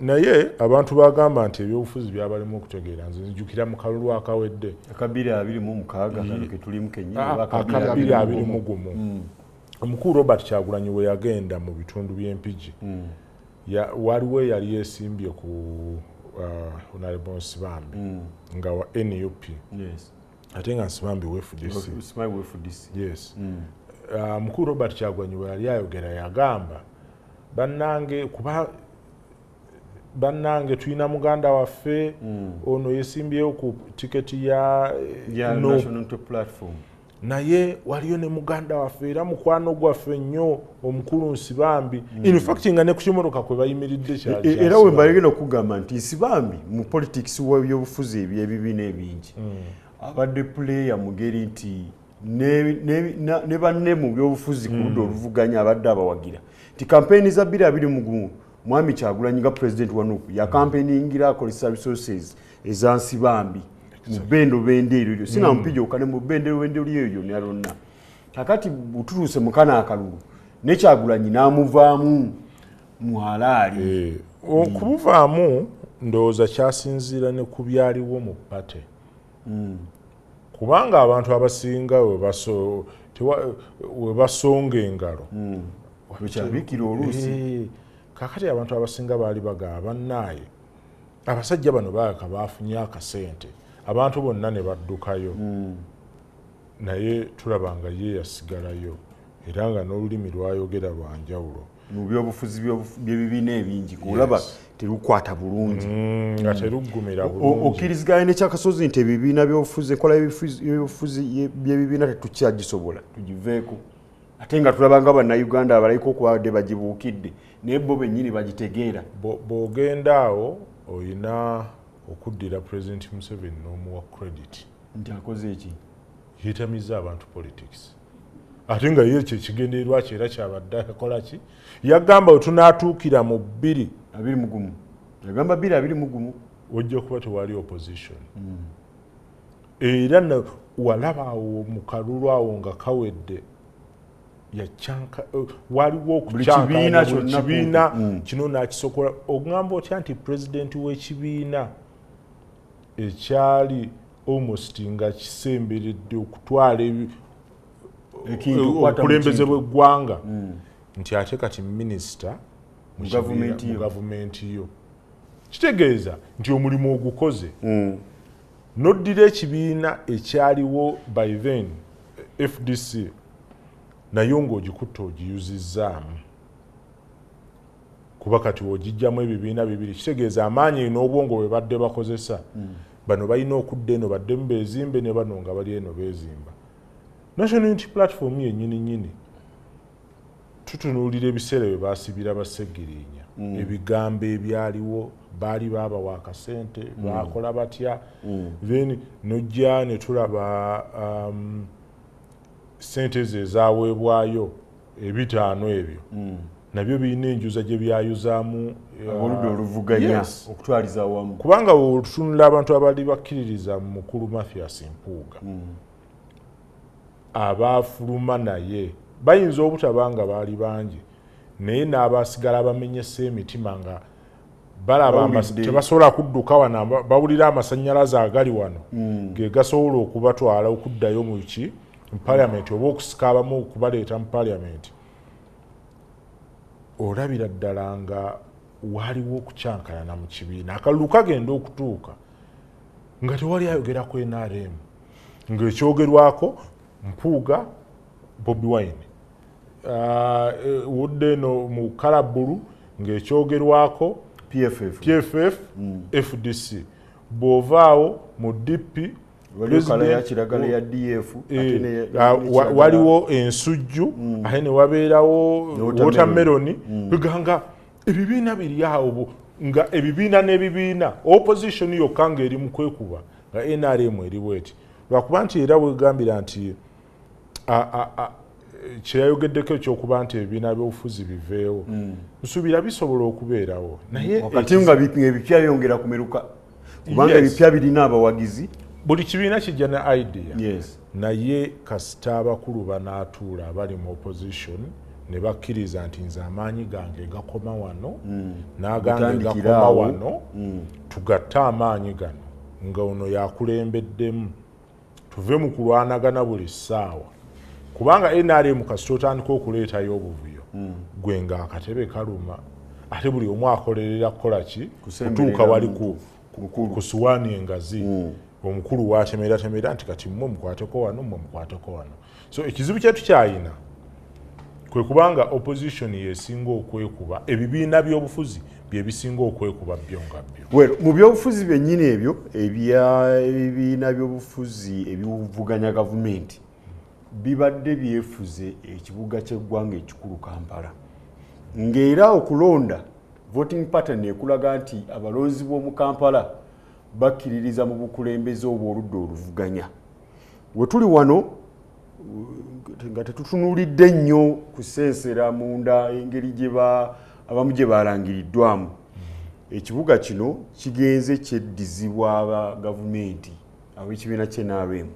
naye abantu bagamba nti ebyobufuzi byabalema okutegeera nze nzijukira mu kalulu akawedde akabiri 26 ketulimu kenyini akabiri 21 omukulu Robert Kyagulanyi we yagenda mu bitundu by'empigi waliwo yali yesimbye ku Honorable Nsibambi nga wa NUP ate nga Nsibambi we FDC yes mukulu Robert Kyagulanyi we yali ayogera yagamba bannange tulina muganda waffe ono yesimbyeyo ku tiketi ya National Platform naye waliyo ne muganda waffe era mukwano gwaffe nnyo omukulu Nsibambi in fact nga ne ku kimotoka kwe bayimiridde kyali era we mbalagenda okugamba nti Nsibambi mu politics w'ebyobufuzi ebyebibiina ebingi abadde player mugeri nti ne banne mu byobufuzi ku ludda oluvuganya abadde abawagira nti kampeyini za 2021 Mwami Kyagulanyi nga president wa NUP ya campaigningira akozesa resources eza Nsibambi mu bendo bendeero eryo sina mpije okane mu bendero eryo ne alonna kakati butuluse mukana akalulu ne Kyagulanyi namuvaamu mu halali okubuvaamu ndowooza kyasinziira ne ku byaliwo mu pate kubanga abantu abasinga we basonga engalo wekyabikira oluusi kakati abantu abasinga baali bagamba bannaaye abasajja bano bafunye akasente abantu bonna ne baddukayo naye tulaba nga ye yasigalayo era nga n'olulimi lwayogera lwanjawulo mu byobufuzi by'ebibiina ebingi kulaba terukwata bulungi nga teruggumira bulungi okkiriziganya n'ekyakasozi nti ebibiina by'obufuzi enkola y'obufuzi by'ebibiina tetukyagisobola tugiveeko ate nga tulaba nga bannayuganda abalayiko okubadde bagibuukidde naye bo bennyini bagitegeera bw'ogenda awo olina okuddira President Museveni n'omuwa credit nti akoze eki yeetamiza abantu politics ate nga ye kyekigendererwa kye era kyabadde akola ki yagamba we tunaatuukira mu 21 yagamba 21 wajja kuba tewali opposition era walaba awo mu kalulu awo nga kawedde waliwo okukibiina kino nakisokola ogamba otya nti pulezidenti w'ekibiina ekyali almost nga kisemberedde okutwala obukulembeze bw'eggwanga nti ate kati minisita mu gavumenti yo kitegeeza nti omulimu ogukoze noddira ekibiina ekyaliwo by then FDC nayo ng'ogikutta ogiyuzizzaamu kuba kati ogijjamu ebibiina bibiri kitegeeza amaanyi n'obwongo bwe badde bakozesa bano balina okudda eno baddemu beezimbe ne bano nga bali eno beezimba National Unity Platform yennyini tutunuulira ebiseera bye baasibira bassegiriinya ebigambo ebyaliwo baali baabawa akasente baakola batya then nojja ne tulaba sente ze ezaweebwayo ebitaano ebyo nabyo birina enjuza gye byayuzaamu oludda oluvuganya okutwaliza awamu kubanga otunula abantu abali bakkiririza mukulu Mathias Mpuuga abaafuluma naye bayinza obutabanga baali bangi naye n'abasigala bamenyese emitima nga balaba tebasobola kudduka wano bawulira amasannyalaze agali wano ge gasobola okubatwala okuddayo mu parliament oba okusika abamu okubaleeta mu parliament. Olabira ddala nga waliwo okukyankalana mu kibiina akalulu kagenda okutuuka nga tewali ayogera ku NRM ng'ekyogerwako Mpuuga Bobi Wine wudde no mu Kalabulu ng'ekyogerwako PFF FDC bw'ovaawo mu DP waliwo ensujju ate ne wabeerawo watermelon biganga ebibiina biri awo nga ebibiina n'ebibiina opposition yokka ng'eri mu kwekuba nga NRM eriwo eti lwakuba nti era bwegambira nti kyeyayogeddeko ekyokuba nti ebibiina by'obufuzi biveewo nsuubira bisobola okubeerawo naye wakati nga ebipya byongera kumeruka kubanga ebipya birina abawagizi buli kibiina kijja ne idea naye kasita abakulu banaatuula abali mu opposition ne bakkiriza nti nze amaanyi gange gakoma wano n'agange gakoma wano tugatte amaanyi gano nga ono yakulembeddemu tuve mu kulwanagana buli ssaawa kubanga NRM kasita otandika okuleetayo obuvuyo gwe nga akatebe kaluma ate buli omu akolerera kukola ki kutuuka wali ku suwaani engazi omukulu watemerera nti kati mmwe mukwateko wano mmwe mukwateko wano. So ekizibu kyetu kyayina kwe kubanga opposition yesinga okwekuba ebibiina by'obufuzi bye bisinga okwekuba byo nga byo. Mu by'obufuzi byennyini ebyo ebibiina by'obufuzi ebivuganya gavumenti bibadde byefuze ekibuga ky'eggwanga ekikulu Kampala ng'era okulonda voting pattern ekulaga nti abalonzi b'omu Kampala bakkiririza mu bukulembeze obw'oludda oluvuganya. We tuli wano nga tetutunuulidde nnyo kusensera munda engeri abamu gye balangiriddwamu. Ekibuga kino kigenze kyeddizibwa aba gavumenti ab'ekibiina ky'NRM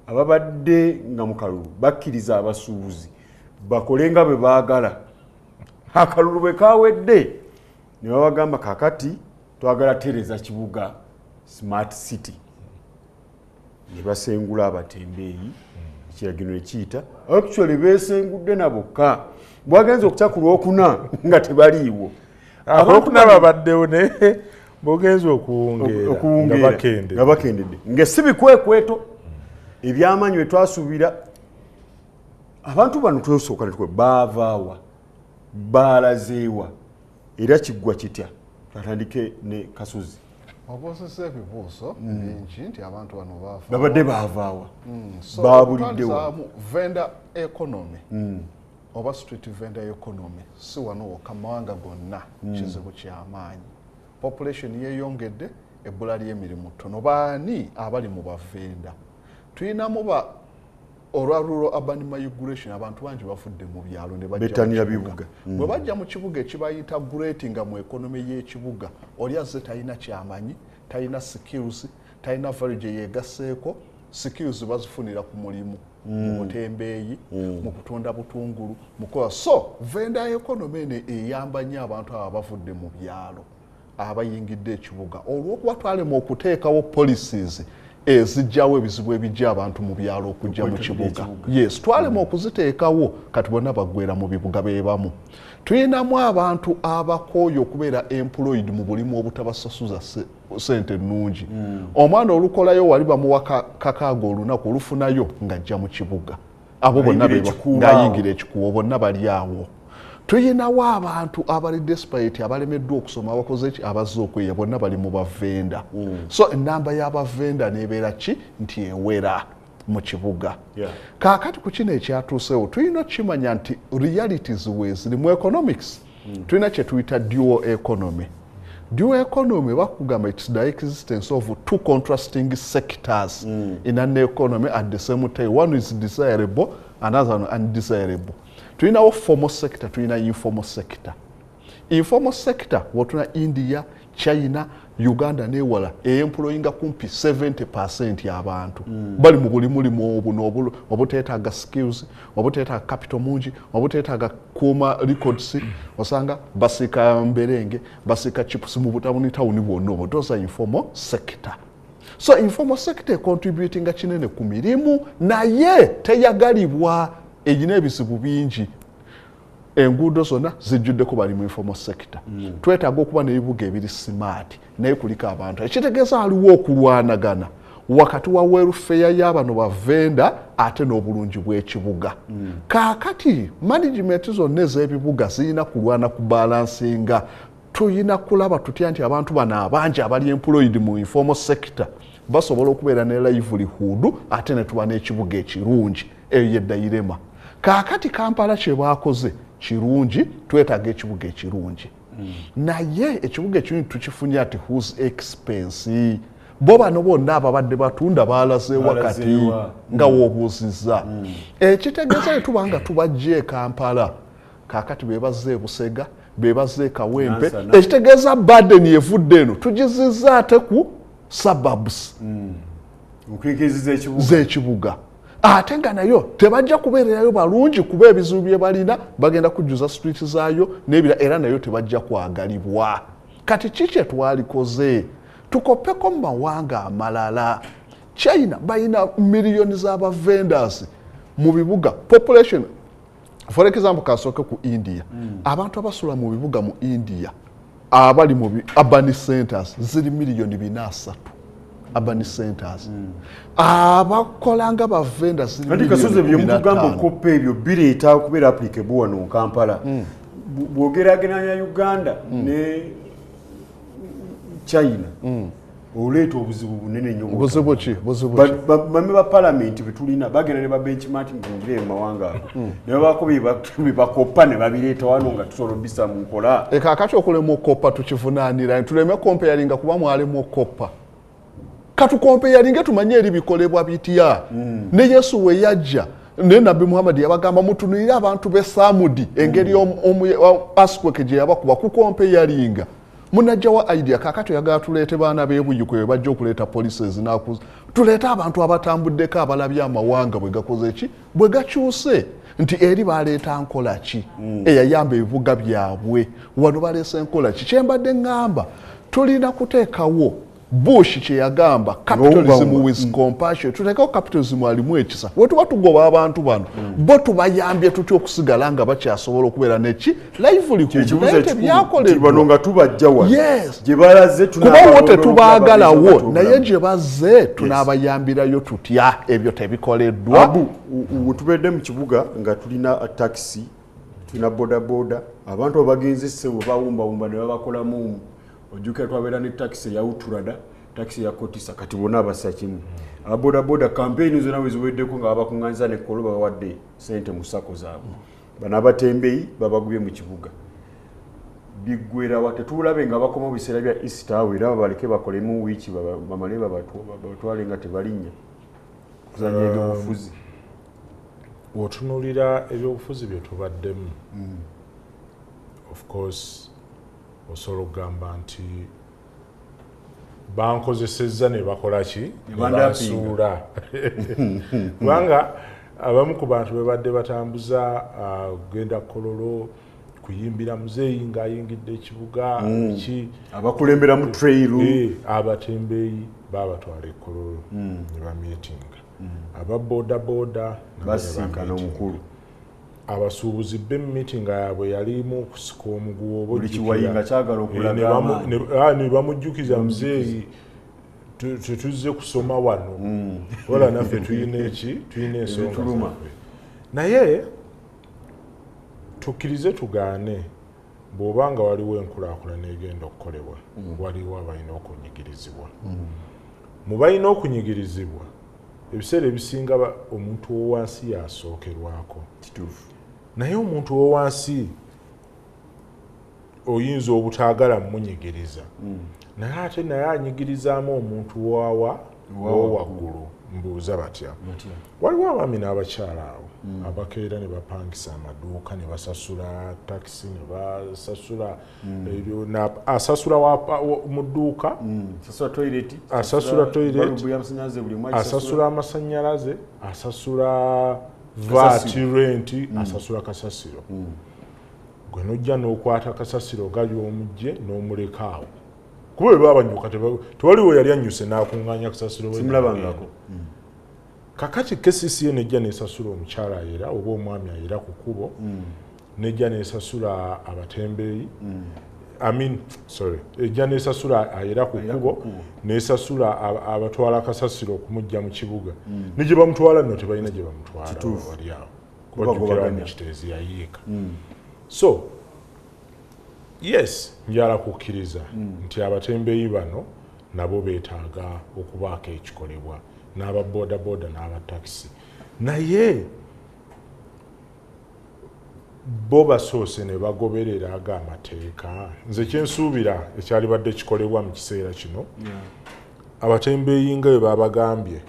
ababadde nga mu kalulu bakkiriza abasuubuzi bakole nga bwe baagala. Akalulu bwe kawedde ne babagamba kakati twagala tereza kibuga smart city ne basengula abatembeeyi ekiragiro ekiyita actually beesengudde nabokka bwagenza okukya ku Lwokuna nga tebaliiwo Olwokuna babaddewo ne bogenza okuwungeera nga bakendedde ng'esi bikwekweto ebyamaanyi bye twasuubira. Abantu bano twesooka ne baavaawa baalazeewa era kiggwa kitya. Twatandike ne Kasozi obosese ebibuuzo bingi nti abantu bano babadde baavaawa baabuliddewo. Vendor economy oba street vendor economy si wano wokka mawanga gonna kizibu ky'amaanyi. Population yeeyongedde ebbula ly'emirimu ttono. Baani abali mu bavenda tulinamu rural urban migration abantu bangi bafudde mu byalo ne betanira bibuga. Bwe bajja mu kibuga ekibayita greating mu economy y'ekibuga oli azze talina kyamanyi talina skills talina value yeegasseeko. Skills bazifunira ku mulimu mu butembeeyi mu kutunda butungulu mukola. So vendor economy ene eyamba nnyo abantu abo bafudde mu byalo abayingidde ekibuga olw'okuba twalema okuteekawo policies ezijjawo ebizibu ebijja abantu mu byalo okujja mu kibuga. Yes, twalema okuziteekawo kati bonna baggwera mu bibuga beebamu. Tulinamu abantu abakooye okubeera employed mu bulimu obutabasasuza sente nnungi. Omwana olukolayo wali bamuwa kakaaga olunaku olufunayo ng'ajja mu kibuga. Abo bonna ng'ayingira ekikuubo bonna bali awo. Tuyinawo abantu abali desperate abalemeddwa okusoma abakoze eki abazze okweya bonna bali mu bavenda. So ennamba y'abavenda nebeera ki nti ewera mu kibuga. Kaakati ku kino ekyatuusewo tulina kimanya nti realities weziri mu economics. Tulina kye tuyita dual economy. Dual economy bakugamba it's the existence of two contrasting sectors in an economy at the same time. One is desirable, another one undesirable. Tulinawo formal sector, tulina informal sector. Informal sector wotuna India, China, Uganda newala employinga kumpi 70% y'abantu bali mu buli mulimu obuno obuteetaaga skills obuteetaaga capital mungi obuteetaaga kuuma records osanga basika mberenge basika chips mu butabuni tawuni bwonna those are informal sector. So informal sector contributing kinene ku mirimu naye teyagalibwa eyina ebizibu bingi. Enguudo zonna zijjuddeko bali mu informal sector. Twetaaga okuba n'ebibuga ebiri smart naye kuliko abantu. Ekitegeeza waliwo okulwanagana wakati wa welfare y'abano bavenda ate n'obulungi bw'ekibuga. Kaakati management zonna ez'ebibuga zirina kulwana ku balansinga. Tuyina kulaba tutya nti abantu bano abangi abali employed mu informal sector basobola okubeera ne livelihood ate ne tuba n'ekibuga ekirungi eyo yeddayirema. Kaakati Kampala kye baakoze kirungi twetaaga ekibuga ekirungi naye ekibuga ekirungi tukifunye ati whose expense bo bano bonna ababadde batunda baalaze wakati nga woobuuzizza ekitegeeza ne tuba nga tubajja e Kampala kaakati beebazze e Busega beebazze e Kawempe ekitegeeza burden evudde eno tugizizza ate ku suburbs z'ekibuga ate nga nayo tebajja kubeererayo balungi kuba ebizibu bye balina bagenda kujjuza street zaayo n'ebira era nayo tebajja kwagalibwa. Kati kiki twalikoze tukoppeko mu mawanga amalala. China balina miliyoni z'aba vendors mu bibuga population for example kasooke ku India abantu abasula mu bibuga mu India abali mu urban centers ziri miliyoni 400 urban centers. Abakolanga ba vendors ndi kasoze byo mugamba kopa ebyo bireeta okubeera applicable wano mu Kampala. Bwogerageranya Uganda ne China oleeta obuzibu bunene nnyo. Buzibu ki? Bamwe ba parliament betulina bagenda ne ba benchmarking ngire mu mawanga ago. Ne bakobi bakopa ne babireeta wano nga tusobola bisa mu nkola. Kaakati okulema okopa tukivunaanira tuleme comparinga kuba mwalimu okopa. Katukompeyalinge tumanye eri bikolebwa bitya. Ne Yesu we yajja ne Nabbi Muhammad yabagamba mutunulira abantu be Samudi engeri aspect gye yabakuba kukompeyalinga. Munajja wa idea kaakati oyagala tuleete baana b'ebuyiko bajja okuleeta policies n'akuza tuleeta abantu abatambuddeko abalabye amawanga bwe gakoze eki bwe gakyuse nti eri baleeta nkola ki eyayamba ebibuga byabwe wano baleese nkola ki kyembadde ngamba tulina kuteekawo Bush kye yagamba capitalism with compassion. Tutekawo capitalism alimu ekisa wetuba tugoba abantu bano bo tubayambye tutya okusigala nga bakyasobola okubeera neki livelihood byakolerwa nga tubajja wano gye balaze kuba wote tubaagalawo naye gye bazze tunaabayambirayo tutya ebyo tebikoleddwa. Tubedde mu kibuga nga tulina taxi tulina bodaboda abantu abagenze ssebo bawumbawumba ne babakolamu ojuka twabeera ne taxi ya Uturada taxi ya Kotisa kati bonna abassa kimu. Abodaboda campaign zonna weziweddeko nga babakunganyiza ne kolo bawadde sente mu sako zaabwe. Bano abatembeyi babagubye mu kibuga biggwera wate tulabe nga bakoma mu biseera bya Easter awo era baleke bakolemu wiiki bamale babatwale nga tebalinnya kuzanya ebyobufuzi. Otunulira ebyobufuzi bye tubaddemu of course osobola okugamba nti bankozesezza ne bakola ki ne bansuula kubanga abamu ku bantu bebadde batambuza kugenda Kololo kuyimbira muzeeyi ng'ayingidde ekibuga ki abakulembera mu trail abatembeeyi babatwala e Kololo ne bameetinga ababodaboda basinkana omukulu abasuubuzi meeting yaabwe yalimu okusika omuguwa buli kiwayinga kyagala okulaga ne bamujjukiza muzeeyi tetuzze kusoma wano wala naffe tulina ensonga naye tukkirize tugaane bw'obanga waliwo enkulaakulana egenda okukolebwa waliwo abalina okunyigirizibwa mu balina okunyigirizibwa ebiseera ebisinga omuntu owansi yasookerwako kituufu naye omuntu owansi oyinza obutaagala mmunyigiriza naye ate naye anyigirizaamu omuntu waggulu mbuuza batya waliwo abaami n'abakyala awo abakeera ne bapangisa amaduuka ne basasula takisi ne basasula asasula mu dduuka asasula toilet asasula amasannyalaze asasula vaati renti asasula kasasiro gwe nojja n'okwata kasasiro gali omugye n'omuleka awo kuba bwe babanyuka tewaliwo yali anyuse n'akuŋŋaanya kasasiro simulabangako kakati KCCA nejja n'esasula omukyala ayera oba omwami ayera ku kkubo nejja n'esasula abatembeeyi ejja n'esasula ayera ku kkubo n'esasula abatwala kasasiro okumujja mu kibuga ne gye bamutwala nno tebalina gye bamutwala wali awo kubajjukira mu kiteezi yayiika so yes njala kukkiriza nti abatembeeyi bano nabo beetaaga okubaako ekikolebwa n'ababoodabooda n'abatakisi naye bo basoose ne bagoberera aga amateeka nze kyensuubira ekyalibadde kikolebwa mu kiseera kino abatembeeyi nga bwe babagambye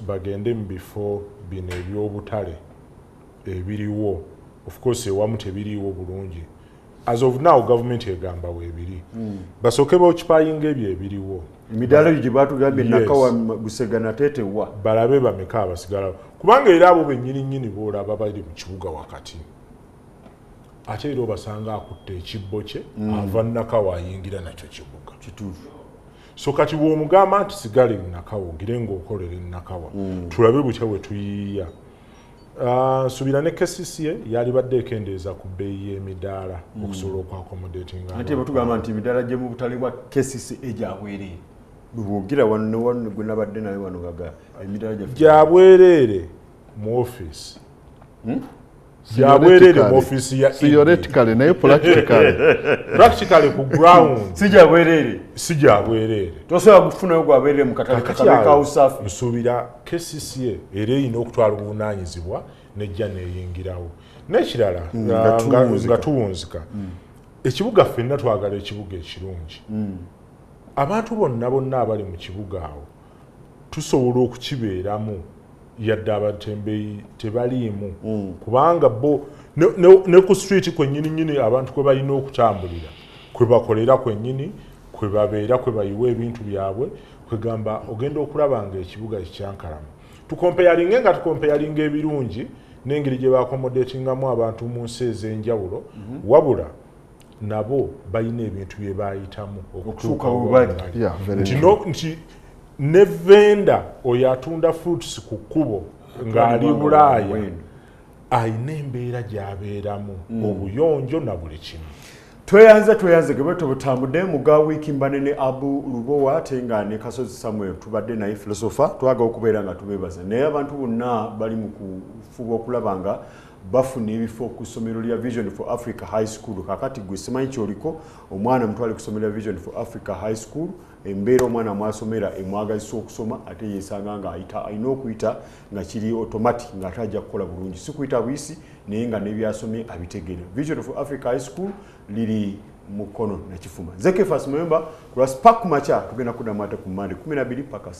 bagende mu bifo bino eby'obutale ebiriwo of course ewamu tebiriiwo bulungi as of now government egamba weebiri basooke bawukipayinga ebyo ebiriwo emidaala egyo gye baatugambye nakawa Busega nateetewa balabe bameka abasigalawo kubanga era abo bennyini boolaba bali mu kibuga wakati ate era obasanga akutte ekibbo kye ava nakawa ayingira nakyo kibuga kituufu so kati bw'omugamba nti sigale nakawa ogire ng'okolera nakawa tulabe butya bwe tuyiiya subira ne KCCA yali badde ekendeeza ku bbeeyi y'emidaala okusobola okwakomodatinga ate batugamba nti emidaala gye mu butale bwa KCCA gyabwereere bwogera wano ne wano gwe nabadde nawe wano gaga emidaala gyabwereere mu ofiisi gyabwereere mu ofiisi ya theoretically naye practically ku ground si gyabwereere tosobola kufunayo gwabwereere mu katale ka usaafi nsuubira KCCA era erina okutwala obuvunaanyizibwa nejja neeyingirawo n'ekirala nga tuwunzika ekibuga ffenna twagala ekibuga ekirungi abantu bonna abali mu kibuga awo tusobola okukibeeramu yadde abatembeeyi tebaliimu kubanga bo ne ku street kwennyini abantu kwe balina okutambulira kwe bakolera kwennyini kwe babeera kwe bayiwa ebintu byabwe kwegamba ogenda okulaba nga ekibuga ekyankalamu tukompeyalinge nga tukompeyalinga ebirungi n'engeri gye baakomodatingamu abantu mu nsi ez'enjawulo wabula nabo balina ebintu bye baayitamu okutuuka nti ne venda oyo atunda fruits ku kkubo ng'ali Bulaaya ayina embeera gy'abeeramu obuyonjo na buli kimu tweyanze gebweto butambudde muga wiiki mbanene Abu Lubowa ate nga ne Kasozi Samuel tubadde naye philosopher twaga okubeera nga tubeebaza naye abantu bonna bali mu kufuba okulaba nga bafuna ebifo ku ssomero lya Vision for Africa High School kakati gwe simanyi kyoliko omwana mutwale ku ssomero lya Vision for Africa High School embeera omwana mwasomera emwagazisa okusoma ate yesanga nga ayina okuyita nga kiri automatic nga atajja kukola bulungi si kuyita bwisi naye nga n'ebyasomye abitegere Vision for Africa High School liri mukono na kifuma Zekefas member ku Spark Macha tugenda kuddamu ate ku Monday 12 paka